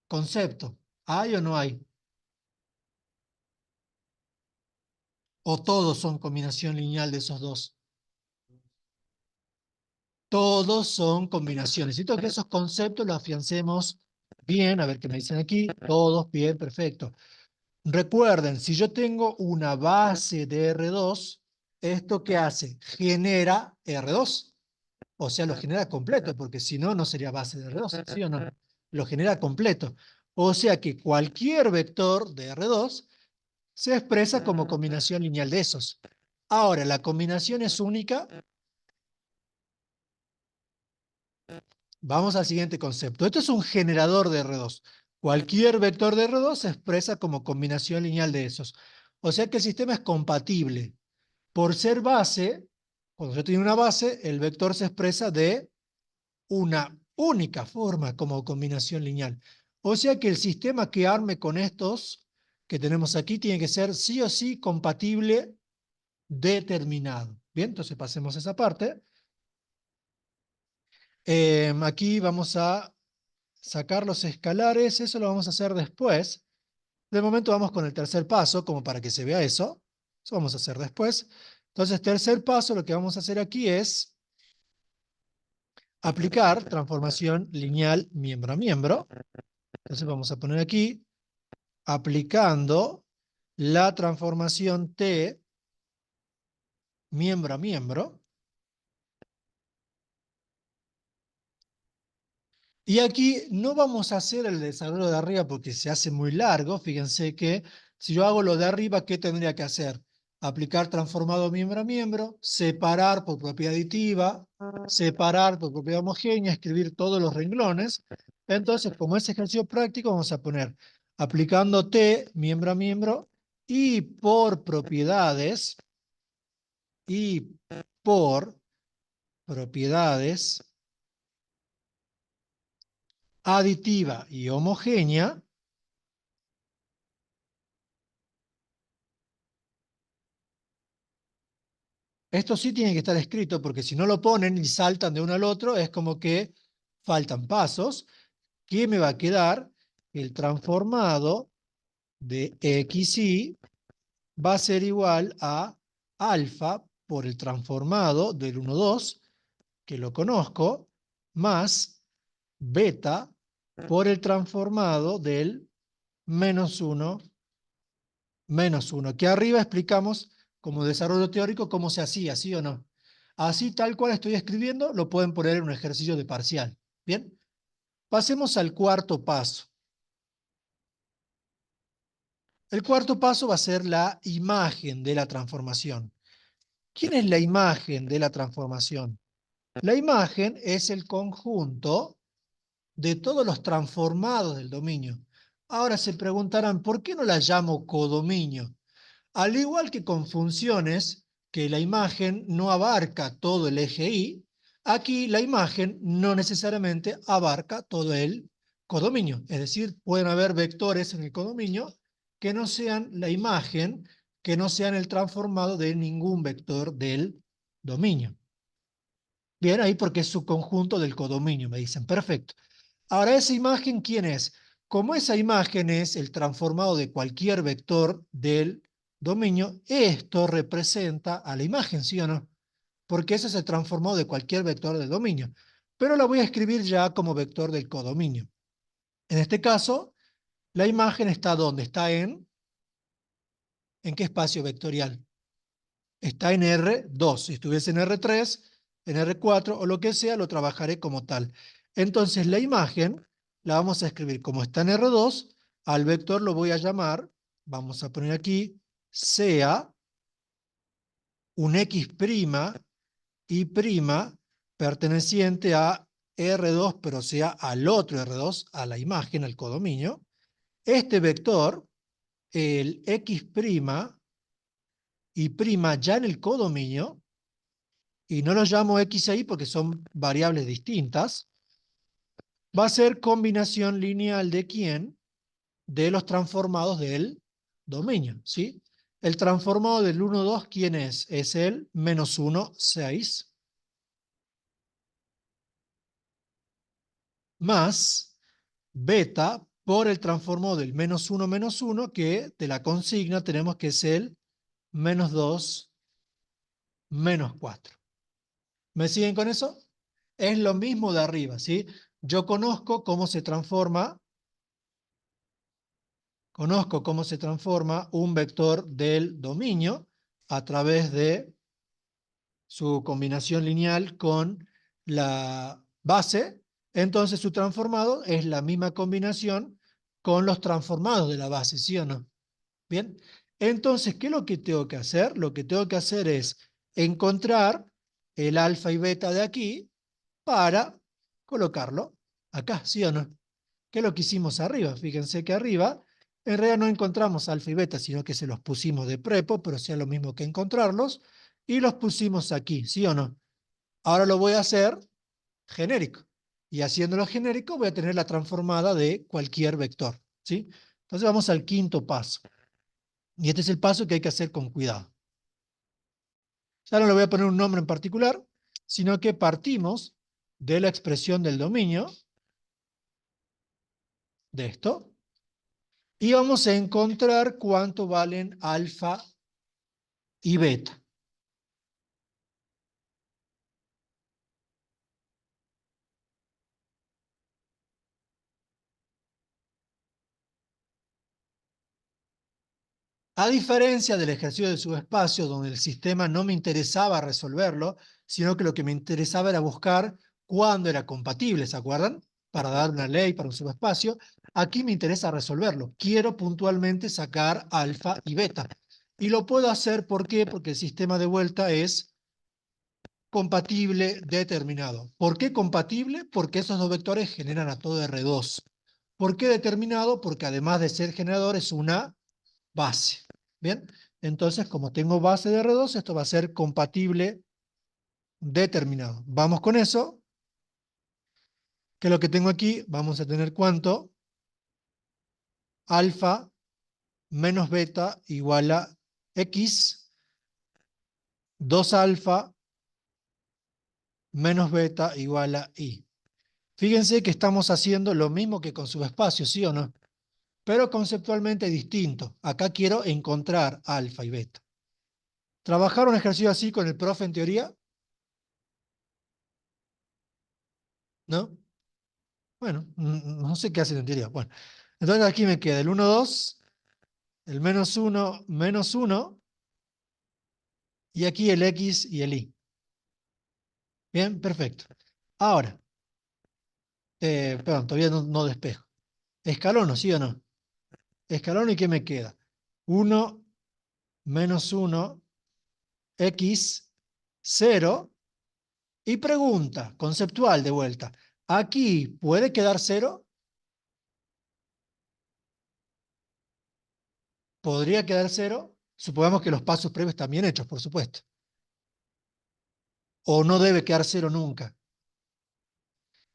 Concepto, ¿hay o no hay? ¿O todos son combinación lineal de esos dos? Todos son combinaciones. Necesito que esos conceptos los afiancemos bien, a ver qué me dicen aquí. Todos bien, perfecto. Recuerden, si yo tengo una base de R2, ¿esto qué hace? Genera R2. O sea, lo genera completo, porque si no, no sería base de R2, ¿sí o no? Lo genera completo. O sea que cualquier vector de R2 se expresa como combinación lineal de esos. Ahora, ¿la combinación es única? Vamos al siguiente concepto. Esto es un generador de R2. Cualquier vector de R2 se expresa como combinación lineal de esos. O sea que el sistema es compatible. Por ser base, cuando yo tengo una base, el vector se expresa de una única forma como combinación lineal. O sea que el sistema que arme con estos que tenemos aquí tiene que ser sí o sí compatible determinado. Bien, entonces pasemos esa parte. Aquí vamos a sacar los escalares, eso lo vamos a hacer después. De momento vamos con el tercer paso, como para que se vea eso. Eso vamos a hacer después. Entonces, tercer paso, lo que vamos a hacer aquí es aplicar transformación lineal miembro a miembro. Entonces vamos a poner aquí, aplicando la transformación T miembro a miembro. Y aquí no vamos a hacer el desarrollo de arriba porque se hace muy largo. Fíjense que si yo hago lo de arriba, ¿qué tendría que hacer? Aplicar transformado miembro a miembro, separar por propiedad aditiva, separar por propiedad homogénea, escribir todos los renglones. Entonces, como es ejercicio práctico, vamos a poner aplicando T miembro a miembro y por propiedades aditiva y homogénea. Esto sí tiene que estar escrito porque si no lo ponen y saltan de uno al otro, es como que faltan pasos. ¿Qué me va a quedar? El transformado de XY va a ser igual a alfa por el transformado del 1, 2, que lo conozco, más beta por el transformado del menos 1, menos 1. Que arriba explicamos como desarrollo teórico cómo se hacía, ¿sí o no? Así tal cual estoy escribiendo, lo pueden poner en un ejercicio de parcial. Bien, pasemos al cuarto paso. El cuarto paso va a ser la imagen de la transformación. ¿Quién es la imagen de la transformación? La imagen es el conjunto de todos los transformados del dominio. Ahora se preguntarán, ¿por qué no la llamo codominio? Al igual que con funciones, que la imagen no abarca todo el eje Y, aquí la imagen no necesariamente abarca todo el codominio. Es decir, pueden haber vectores en el codominio que no sean la imagen, que no sean el transformado de ningún vector del dominio. Bien, ahí porque es su conjunto del codominio, me dicen. Perfecto. Ahora, esa imagen, ¿quién es? Como esa imagen es el transformado de cualquier vector del dominio, esto representa a la imagen, ¿sí o no? Porque ese es el transformado de cualquier vector del dominio. Pero la voy a escribir ya como vector del codominio. En este caso, la imagen está ¿dónde? Está ¿en qué espacio vectorial? Está en R2. Si estuviese en R3, en R4 o lo que sea, lo trabajaré como tal. Entonces, la imagen la vamos a escribir como está en R2. Al vector lo voy a llamar, vamos a poner aquí, sea un X' y prima perteneciente a R2, pero sea al otro R2, a la imagen, al codominio. Este vector, el X' y prima ya en el codominio, y no lo llamo X ahí porque son variables distintas, va a ser combinación lineal de quién, de los transformados del dominio, ¿sí? El transformado del 1, 2, ¿quién es? Es el -1, 6, más beta por el transformado del -1, -1, que de la consigna tenemos que es el -2, -4. ¿Me siguen con eso? Es lo mismo de arriba, ¿sí? Yo conozco cómo se transforma un vector del dominio a través de su combinación lineal con la base. Entonces su transformado es la misma combinación con los transformados de la base, ¿sí o no? Bien. Entonces, ¿qué es lo que tengo que hacer? Lo que tengo que hacer es encontrar el alfa y beta de aquí para colocarlo acá, ¿sí o no? ¿Qué es lo que hicimos arriba? Fíjense que arriba en realidad no encontramos alfa y beta, sino que se los pusimos de prepo, pero sea lo mismo que encontrarlos, y los pusimos aquí, ¿sí o no? Ahora lo voy a hacer genérico, y haciéndolo genérico voy a tener la transformada de cualquier vector, ¿sí? Entonces vamos al quinto paso, y este es el paso que hay que hacer con cuidado. Ya no le voy a poner un nombre en particular, sino que partimos de la expresión del dominio, de esto, y vamos a encontrar cuánto valen alfa y beta. A diferencia del ejercicio de subespacio, donde el sistema no me interesaba resolverlo, sino que lo que me interesaba era buscar cuándo era compatible, ¿se acuerdan? Para dar una ley para un subespacio. Aquí me interesa resolverlo. Quiero puntualmente sacar alfa y beta. Y lo puedo hacer, ¿por qué? Porque el sistema de vuelta es compatible determinado. ¿Por qué compatible? Porque esos dos vectores generan a todo R2. ¿Por qué determinado? Porque además de ser generador es una base. ¿Bien? Entonces, como tengo base de R2, esto va a ser compatible determinado. Vamos con eso. ¿Qué es lo que tengo aquí? Vamos a tener cuánto. Alfa menos beta igual a X, 2 alfa menos beta igual a Y. Fíjense que estamos haciendo lo mismo que con subespacio, ¿sí o no? Pero conceptualmente distinto. Acá quiero encontrar alfa y beta. ¿Trabajar un ejercicio así con el profe en teoría? ¿No? Bueno, no sé qué hacen en teoría. Bueno, entonces aquí me queda el 1, 2, el -1, -1, y aquí el X y el Y. Bien, perfecto. Ahora, perdón, todavía no despejo. Escalón, ¿sí o no? Escalón, ¿y qué me queda? 1 menos 1 x 0. Y pregunta, conceptual de vuelta. ¿Aquí puede quedar 0? ¿Podría quedar 0? Supongamos que los pasos previos están bien hechos, por supuesto. ¿O no debe quedar 0 nunca?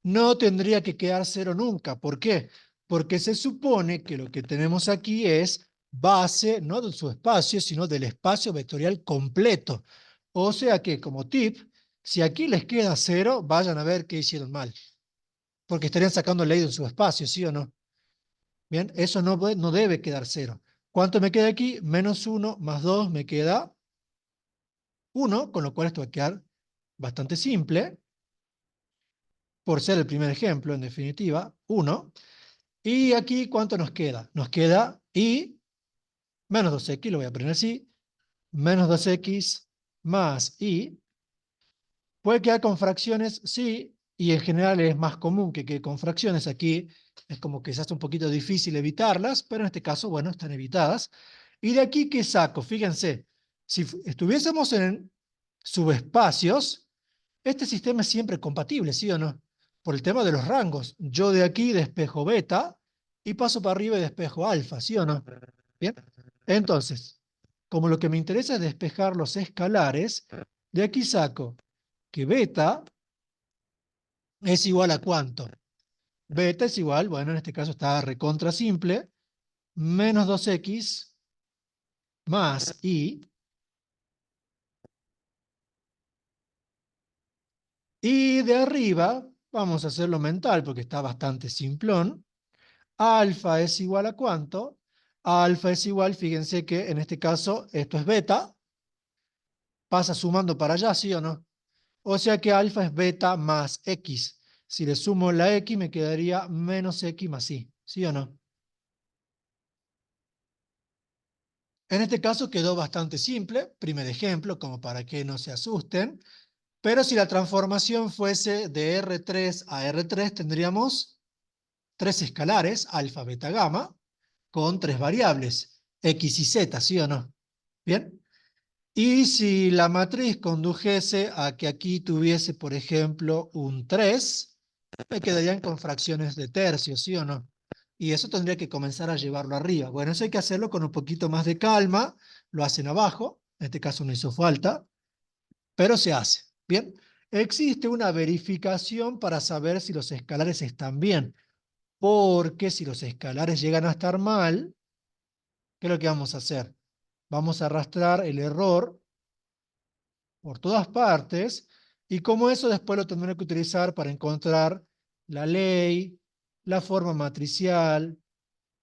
No tendría que quedar 0 nunca. ¿Por qué? Porque se supone que lo que tenemos aquí es base, no del subespacio, sino del espacio vectorial completo. O sea que, como tip, si aquí les queda 0, vayan a ver qué hicieron mal. Porque estarían sacando ley de un subespacio, ¿sí o no? Bien, eso no debe quedar 0. ¿Cuánto me queda aquí? Menos 1 más 2 me queda 1, con lo cual esto va a quedar bastante simple, por ser el primer ejemplo, en definitiva, 1. Y aquí, ¿cuánto nos queda? Nos queda y menos 2x, lo voy a poner así, menos 2x más y. ¿Puede quedar con fracciones? Sí, y en general es más común que quede con fracciones. Aquí es como que se hace un poquito difícil evitarlas, pero en este caso, bueno, están evitadas. ¿Y de aquí qué saco? Fíjense, si estuviésemos en subespacios, este sistema es siempre compatible, ¿sí o no? Por el tema de los rangos. Yo de aquí despejo beta y paso para arriba y despejo alfa, ¿sí o no? Bien. Entonces, como lo que me interesa es despejar los escalares, de aquí saco que beta es igual a ¿cuánto? Beta es igual, bueno, en este caso está recontra simple, menos 2x más y. Y de arriba, vamos a hacerlo mental porque está bastante simplón. Alfa es igual a ¿cuánto? Alfa es igual, fíjense que en este caso esto es beta, pasa sumando para allá, ¿sí o no? O sea que alfa es beta más x. Si le sumo la x me quedaría menos x más y, ¿sí o no? En este caso quedó bastante simple, primer ejemplo, como para que no se asusten, pero si la transformación fuese de R3 a R3 tendríamos tres escalares, alfa, beta, gamma, con tres variables, x y z, ¿sí o no? Bien. Y si la matriz condujese a que aquí tuviese, por ejemplo, un 3, me quedarían con fracciones de tercios, ¿sí o no? Y eso tendría que comenzar a llevarlo arriba. Bueno, eso hay que hacerlo con un poquito más de calma, lo hacen abajo, en este caso no hizo falta, pero se hace. Bien, existe una verificación para saber si los escalares están bien, porque si los escalares llegan a estar mal, ¿qué es lo que vamos a hacer? Vamos a arrastrar el error por todas partes, y como eso después lo tendré que utilizar para encontrar la ley, la forma matricial,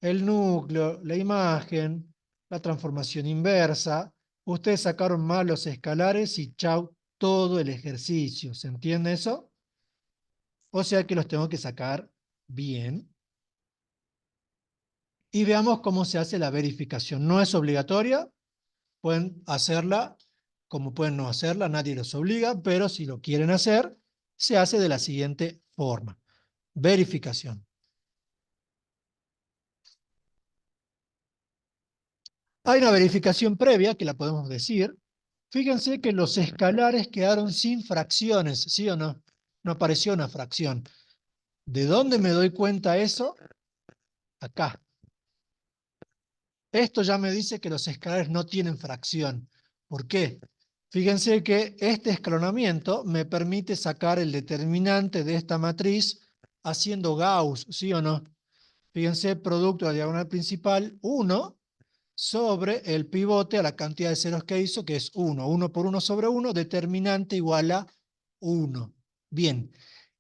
el núcleo, la imagen, la transformación inversa. Ustedes sacaron mal los escalares y chau, todo el ejercicio. ¿Se entiende eso? O sea que los tengo que sacar bien. Y veamos cómo se hace la verificación. No es obligatoria, pueden hacerla como pueden no hacerla, nadie los obliga, pero si lo quieren hacer, se hace de la siguiente forma. Verificación. Hay una verificación previa que la podemos decir. Fíjense que los escalares quedaron sin fracciones, ¿sí o no? No apareció una fracción. ¿De dónde me doy cuenta eso? Acá. Esto ya me dice que los escalares no tienen fracción. ¿Por qué? Fíjense que este escalonamiento me permite sacar el determinante de esta matriz haciendo Gauss, ¿sí o no? Fíjense, producto de la diagonal principal, 1 sobre el pivote a la cantidad de ceros que hizo, que es 1. 1 por 1 sobre 1, determinante igual a 1. Bien,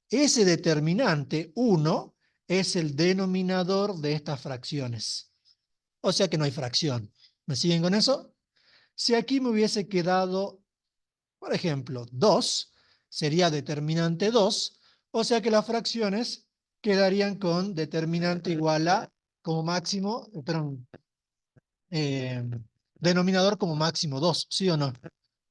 ese determinante, 1, es el denominador de estas fracciones. O sea que no hay fracción. ¿Me siguen con eso? Si aquí me hubiese quedado, por ejemplo, 2, sería determinante 2, o sea que las fracciones quedarían con determinante igual a, como máximo, perdón, eh, denominador como máximo 2, ¿sí o no?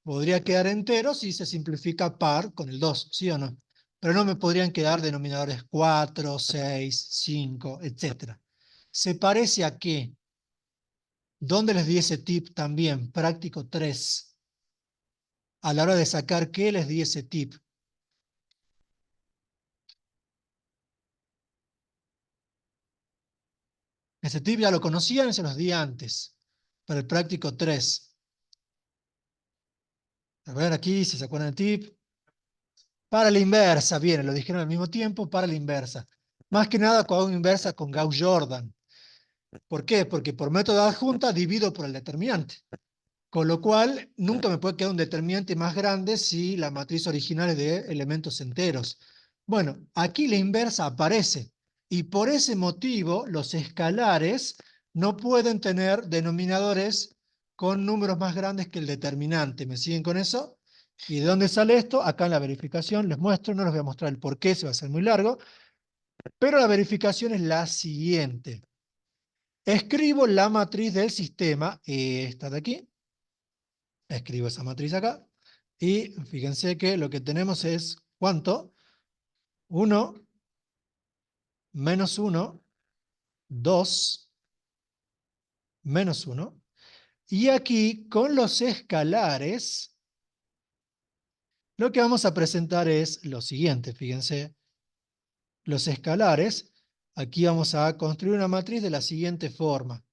podría quedar entero si se simplifica par con el 2, ¿sí o no? Pero no me podrían quedar denominadores 4, 6, 5, etc. ¿Se parece a qué? ¿Dónde les di ese tip también? Práctico 3. A la hora de sacar qué les di ese tip. Ese tip ya lo conocían y se los di antes. Para el práctico 3. A ver aquí, si se acuerdan el tip. Para la inversa, bien, lo dijeron al mismo tiempo, para la inversa. Más que nada cuando hago inversa con Gauss-Jordan. ¿Por qué? Porque por método de adjunta divido por el determinante. Con lo cual, nunca me puede quedar un determinante más grande si la matriz original es de elementos enteros. Bueno, aquí la inversa aparece. Y por ese motivo, los escalares no pueden tener denominadores con números más grandes que el determinante. ¿Me siguen con eso? ¿Y de dónde sale esto? Acá en la verificación les muestro, no les voy a mostrar el por qué, se va a hacer muy largo, pero la verificación es la siguiente. Escribo la matriz del sistema, esta de aquí, escribo esa matriz acá, y fíjense que lo que tenemos es, ¿cuánto? 1, menos 1, 2, menos 1. Y aquí, con los escalares, lo que vamos a presentar es lo siguiente, fíjense, los escalares, aquí vamos a construir una matriz de la siguiente forma.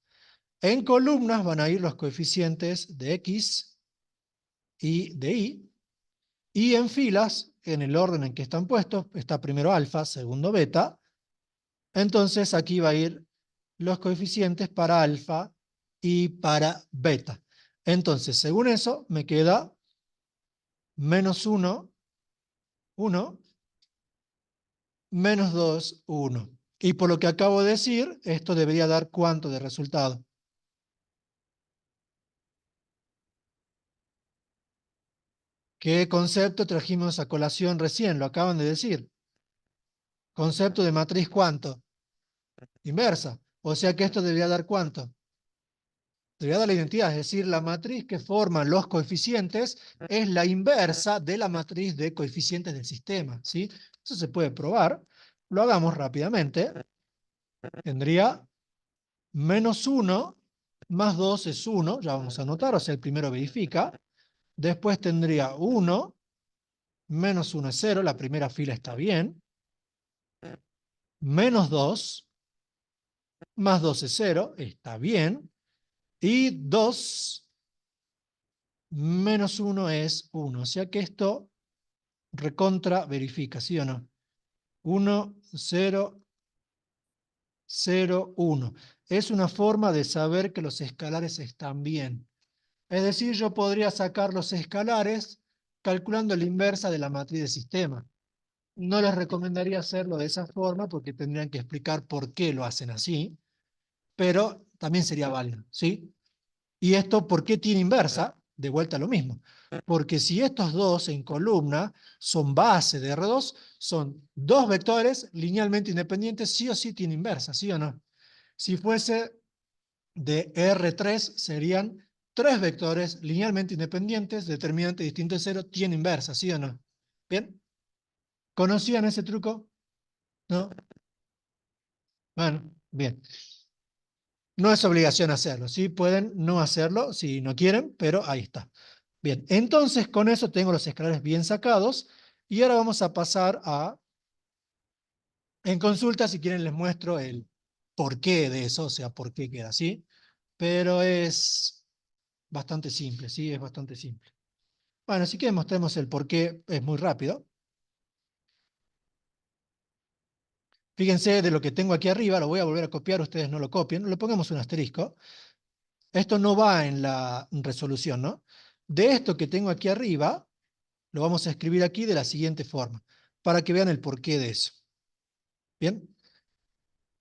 En columnas van a ir los coeficientes de X y de y en filas, en el orden en que están puestos, está primero alfa, segundo beta, entonces aquí va a ir los coeficientes para alfa y para beta. Entonces, según eso, me queda menos 1, 1, menos 2, 1. Y por lo que acabo de decir, esto debería dar ¿cuánto de resultado? ¿Qué concepto trajimos a colación recién? Lo acaban de decir. Concepto de matriz ¿cuánto? Inversa. O sea que esto debería dar ¿cuánto? Debería dar la identidad, es decir, la matriz que forman los coeficientes es la inversa de la matriz de coeficientes del sistema, ¿sí? Eso se puede probar. Lo hagamos rápidamente. Tendría menos 1 más 2 es 1, ya vamos a anotar, o sea, el primero verifica. Después tendría 1, menos 1 es 0, la primera fila está bien. Menos 2, más 2 es 0, está bien. Y 2 menos 1 es 1, o sea que esto recontra verifica, ¿sí o no? 1, 0, 0, 1. Es una forma de saber que los escalares están bien. Es decir, yo podría sacar los escalares calculando la inversa de la matriz de sistema. No les recomendaría hacerlo de esa forma porque tendrían que explicar por qué lo hacen así, pero también sería válido, ¿sí? ¿Y esto por qué tiene inversa? De vuelta a lo mismo. Porque si estos dos en columna son base de R2, son dos vectores linealmente independientes, sí o sí tiene inversa, ¿sí o no? Si fuese de R3, serían tres vectores linealmente independientes, determinante distinto de cero, tiene inversa, ¿sí o no? ¿Bien? ¿Conocían ese truco? ¿No? Bueno, bien. No es obligación hacerlo, ¿sí? Pueden no hacerlo si no quieren, pero ahí está. Bien, entonces con eso tengo los escalares bien sacados y ahora vamos a pasar a, en consulta, si quieren les muestro el porqué de eso, o sea, por qué queda así, pero es bastante simple, ¿sí? Es bastante simple. Bueno, si quieren mostremos el porqué, es muy rápido. Fíjense de lo que tengo aquí arriba, lo voy a volver a copiar, ustedes no lo copien, le pongamos un asterisco. Esto no va en la resolución, ¿no? De esto que tengo aquí arriba, lo vamos a escribir aquí de la siguiente forma, para que vean el porqué de eso. ¿Bien?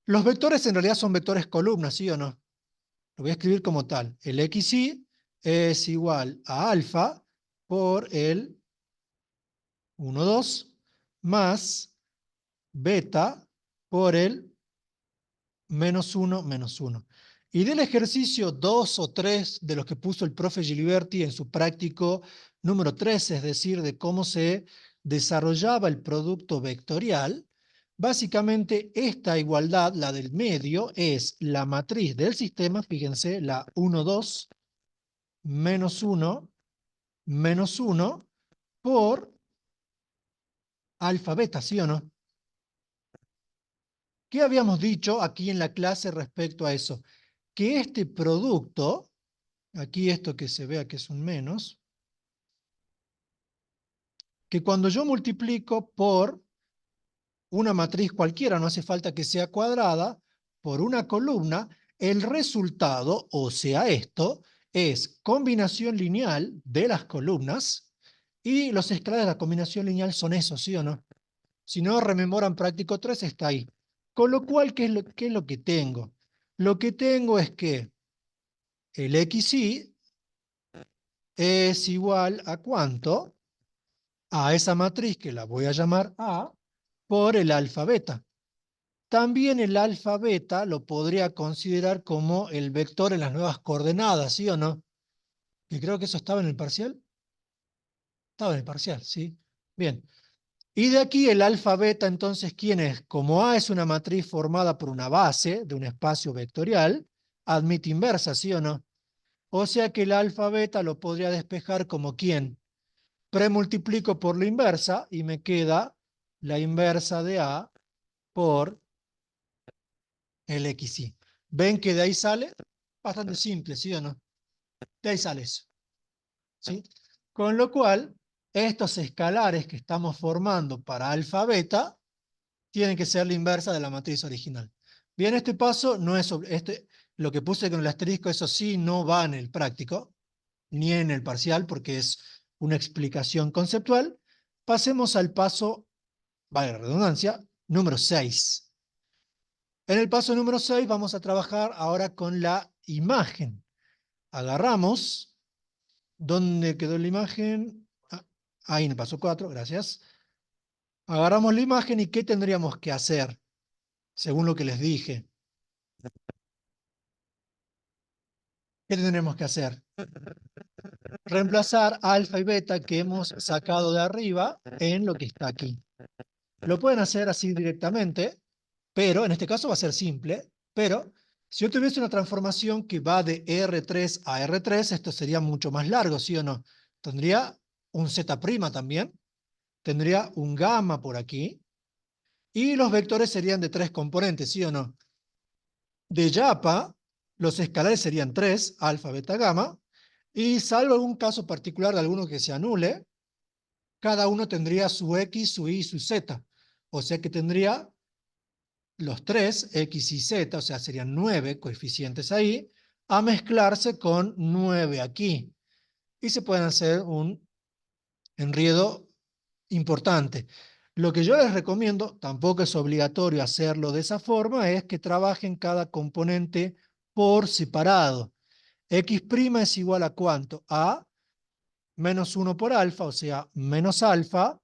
Los vectores en realidad son vectores columnas, ¿sí o no? Lo voy a escribir como tal. El xy es igual a alfa por el 1, 2 más beta por el menos 1, menos 1. Y del ejercicio 2 o 3 de los que puso el profe Giliberti en su práctico número 13, es decir, de cómo se desarrollaba el producto vectorial, básicamente esta igualdad, la del medio, es la matriz del sistema, fíjense, la 1, 2, menos 1, menos 1, por alfa beta, ¿sí o no? ¿Qué habíamos dicho aquí en la clase respecto a eso? Que este producto, aquí esto que se vea que es un menos, que cuando yo multiplico por una matriz cualquiera, no hace falta que sea cuadrada, por una columna, el resultado, o sea esto, es combinación lineal de las columnas y los escalares de la combinación lineal son eso, ¿sí o no? Si no rememoran práctico 3, está ahí. Con lo cual, qué es lo que tengo? Lo que tengo es que el xy es igual a ¿cuánto? A esa matriz que la voy a llamar A por el alfa beta. También el alfa beta lo podría considerar como el vector en las nuevas coordenadas, ¿sí o no? Y creo que eso estaba en el parcial. Estaba en el parcial, ¿sí? Bien. Y de aquí el alfa beta, entonces, ¿quién es? Como A es una matriz formada por una base de un espacio vectorial, admite inversa, ¿sí o no? O sea que el alfa beta lo podría despejar como ¿quién? Premultiplico por la inversa y me queda la inversa de A por el XY. ¿Ven que de ahí sale? Bastante simple, ¿sí o no? De ahí sale eso, ¿sí? Con lo cual, estos escalares que estamos formando para alfa beta tienen que ser la inversa de la matriz original. Bien, este paso no es lo que puse con el asterisco, eso sí no va en el práctico, ni en el parcial, porque es una explicación conceptual. Pasemos al paso, vale la redundancia, número 6. En el paso número 6 vamos a trabajar ahora con la imagen. Agarramos, ¿dónde quedó la imagen? Ah, ahí en el paso 4, gracias. Agarramos la imagen y ¿qué tendríamos que hacer? Según lo que les dije. ¿Qué tendremos que hacer? Reemplazar alfa y beta que hemos sacado de arriba en lo que está aquí. Lo pueden hacer así directamente, pero en este caso va a ser simple, pero si yo tuviese una transformación que va de R3 a R3, esto sería mucho más largo, ¿sí o no? Tendría un Z' también, tendría un gamma por aquí, y los vectores serían de 3 componentes, ¿sí o no? De YAPA, los escalares serían 3, alfa, beta, gamma, y salvo algún caso particular de alguno que se anule, cada uno tendría su X, su Y y su Z. O sea que tendría los 3, X y Z, o sea, serían 9 coeficientes ahí, a mezclarse con 9 aquí. Y se pueden hacer un enredo importante. Lo que yo les recomiendo, tampoco es obligatorio hacerlo de esa forma, es que trabajen cada componente por separado. X' es igual a ¿cuánto? A menos 1 por alfa, o sea, menos alfa,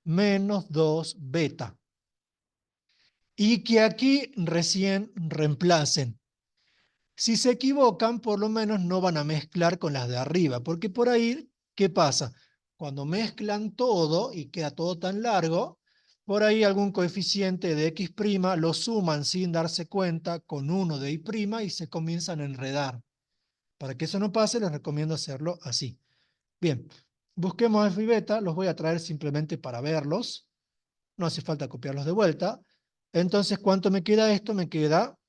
menos 2 beta. Y que aquí recién reemplacen. Si se equivocan, por lo menos no van a mezclar con las de arriba, porque por ahí, ¿qué pasa? Cuando mezclan todo y queda todo tan largo, por ahí algún coeficiente de X' lo suman sin darse cuenta con uno de Y' y se comienzan a enredar. Para que eso no pase, les recomiendo hacerlo así. Bien, busquemos alfa y beta, los voy a traer simplemente para verlos. No hace falta copiarlos de vuelta. Entonces, ¿cuánto me queda esto? Me queda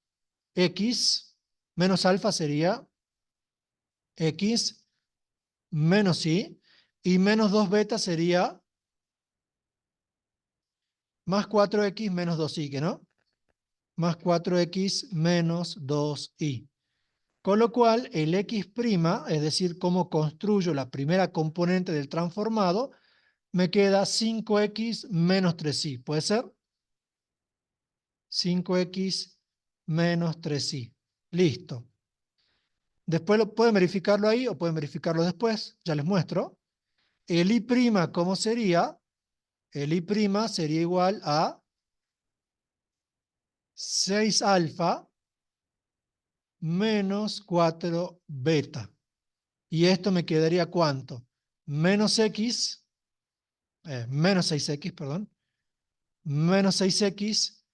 X menos alfa sería X menos y menos 2 beta sería más 4X menos 2Y, ¿que no? Más 4X menos 2Y. Con lo cual, el X', es decir, cómo construyo la primera componente del transformado, me queda 5X menos 3Y. ¿Puede ser? 5X menos 3Y. Listo. Después pueden verificarlo ahí o pueden verificarlo después. Ya les muestro. El I', ¿cómo sería? El I' sería igual a 6 alfa menos 4 beta. Y esto me quedaría ¿cuánto? Menos 6x, perdón, menos 6x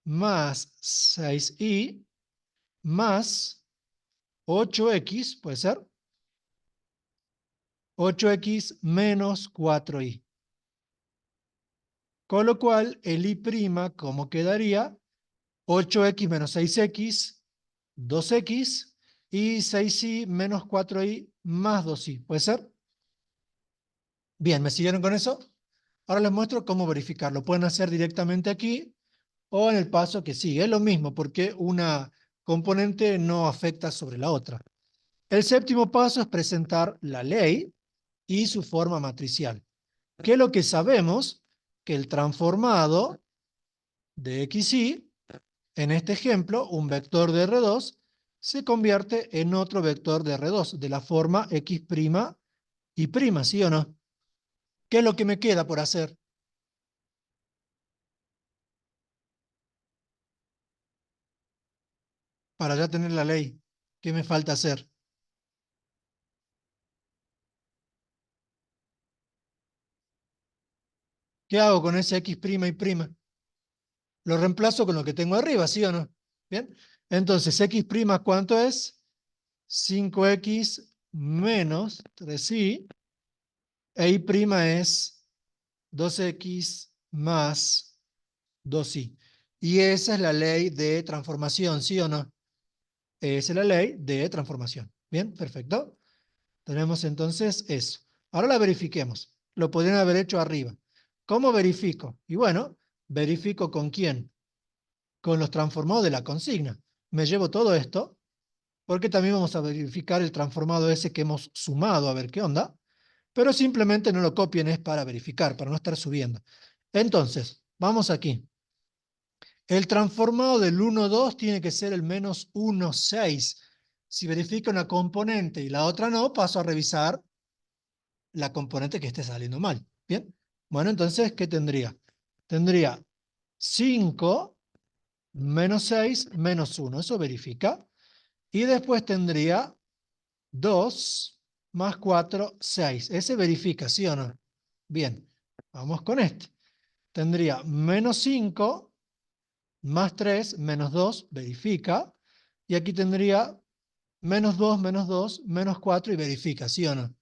más 6y más 8x, ¿puede ser? 8x menos 4y. Con lo cual, el y', ¿cómo quedaría? 8x menos 6x, 2x, y 6y menos 4y más 2y. ¿Puede ser? Bien, ¿me siguieron con eso? Ahora les muestro cómo verificarlo. Pueden hacer directamente aquí o en el paso que sigue. Es lo mismo porque una componente no afecta sobre la otra. El séptimo paso es presentar la ley y su forma matricial. ¿Qué es lo que sabemos? Que el transformado de xy, en este ejemplo, un vector de R2, se convierte en otro vector de R2, de la forma x' y prima, ¿sí o no? ¿Qué es lo que me queda por hacer? Para ya tener la ley. ¿Qué me falta hacer? ¿Qué hago con ese x' y prima? Lo reemplazo con lo que tengo arriba, ¿sí o no? Bien. Entonces, x' ¿cuánto es? 5x menos 3y, e y' es 2x más 2y. Y esa es la ley de transformación, ¿sí o no? Esa es la ley de transformación. Bien, perfecto. Tenemos entonces eso. Ahora la verifiquemos. Lo podrían haber hecho arriba. ¿Cómo verifico? Y bueno, verifico con quién. Con los transformados de la consigna. Me llevo todo esto, porque también vamos a verificar el transformado ese que hemos sumado, a ver qué onda. Pero simplemente no lo copien, es para verificar, para no estar subiendo. Entonces, vamos aquí. El transformado del 1, 2 tiene que ser el menos 1, 6. Si verifico una componente y la otra no, paso a revisar la componente que esté saliendo mal. ¿Bien? Bueno, entonces, ¿qué tendría? Tendría 5 menos 6 menos 1. Eso verifica. Y después tendría 2 más 4, 6. Ese verifica, ¿sí o no? Bien, vamos con este. Tendría menos 5 más 3 menos 2, verifica. Y aquí tendría menos 2, menos 4 y verifica, ¿sí o no?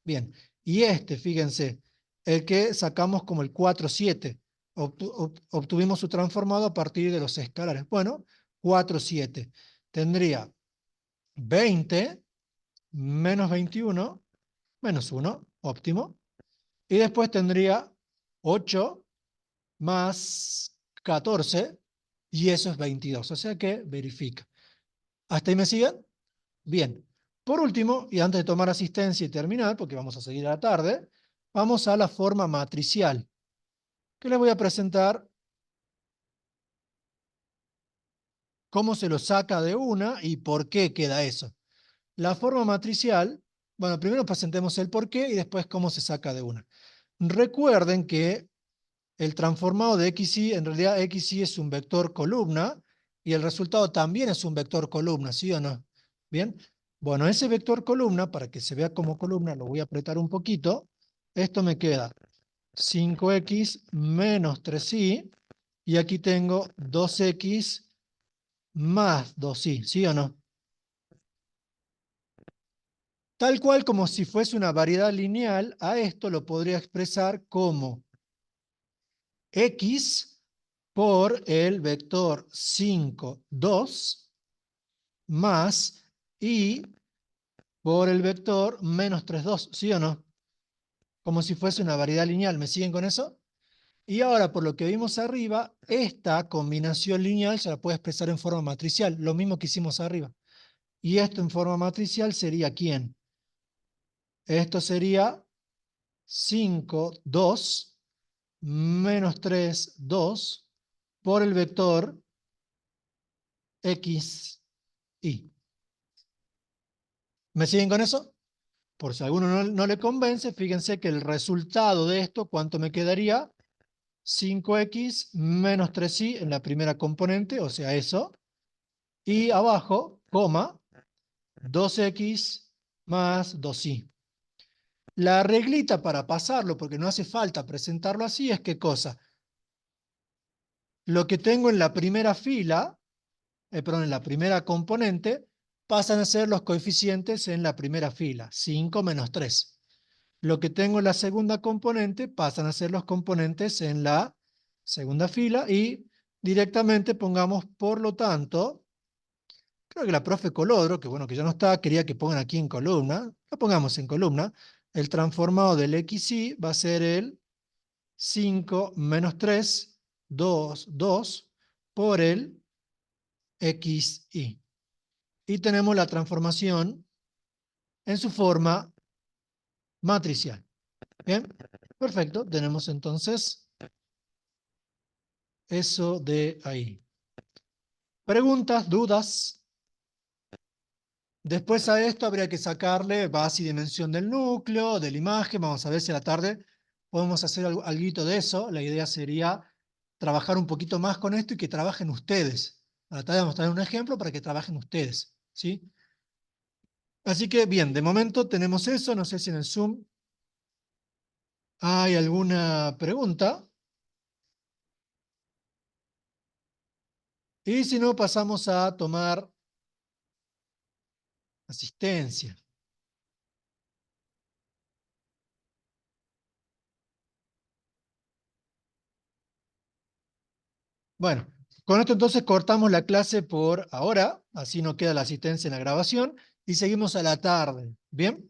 Bien, y este, fíjense, el que sacamos como el 4, 7, obtuvimos su transformado a partir de los escalares. Bueno, 4, 7. Tendría 20 menos 21 menos 1, óptimo. Y después tendría 8 más 14, y eso es 22, o sea que verifica. ¿Hasta ahí me siguen? Bien. Por último, y antes de tomar asistencia y terminar, porque vamos a seguir a la tarde, vamos a la forma matricial, que les voy a presentar cómo se lo saca de una y por qué queda eso. La forma matricial, bueno, primero presentemos el por qué y después cómo se saca de una. Recuerden que el transformado de xy, en realidad xy es un vector columna y el resultado también es un vector columna, ¿sí o no? Bien. Bueno, ese vector columna, para que se vea como columna, lo voy a apretar un poquito. Esto me queda 5x menos 3y, y aquí tengo 2x más 2y, ¿sí o no? Tal cual como si fuese una variedad lineal, a esto lo podría expresar como x por el vector 5, 2, más y por el vector menos 3, 2, ¿sí o no? Como si fuese una variedad lineal, ¿me siguen con eso? Y ahora, por lo que vimos arriba, esta combinación lineal se la puede expresar en forma matricial, lo mismo que hicimos arriba. Y esto en forma matricial sería ¿quién? Esto sería 5, 2, menos 3, 2, por el vector x, y. ¿Me siguen con eso? Por si a alguno no le convence, fíjense que el resultado de esto, ¿cuánto me quedaría? 5x menos 3y en la primera componente, o sea eso. Y abajo coma, 2x más 2y. La reglita para pasarlo, porque no hace falta presentarlo así, es ¿qué cosa? Lo que tengo en la primera fila, perdón, en la primera componente, pasan a ser los coeficientes en la primera fila, 5 menos 3. Lo que tengo en la segunda componente pasan a ser los componentes en la segunda fila y directamente pongamos, por lo tanto, creo que la profe Colodro, que bueno, que ya no está, quería que pongan aquí en columna, lo pongamos en columna, el transformado del xy va a ser el 5 menos 3, 2, 2, por el xy. Y tenemos la transformación en su forma matricial. Bien, perfecto, tenemos entonces eso de ahí. ¿Preguntas, dudas? Después a esto habría que sacarle base y dimensión del núcleo, de la imagen. Vamos a ver si a la tarde podemos hacer algo de eso. La idea sería trabajar un poquito más con esto y que trabajen ustedes. A la tarde vamos a traer un ejemplo para que trabajen ustedes, ¿sí? Así que bien, de momento tenemos eso. No sé si en el Zoom hay alguna pregunta. Y si no, pasamos a tomar asistencia. Bueno, con esto entonces cortamos la clase por ahora, así no queda la asistencia en la grabación, y seguimos a la tarde. ¿Bien?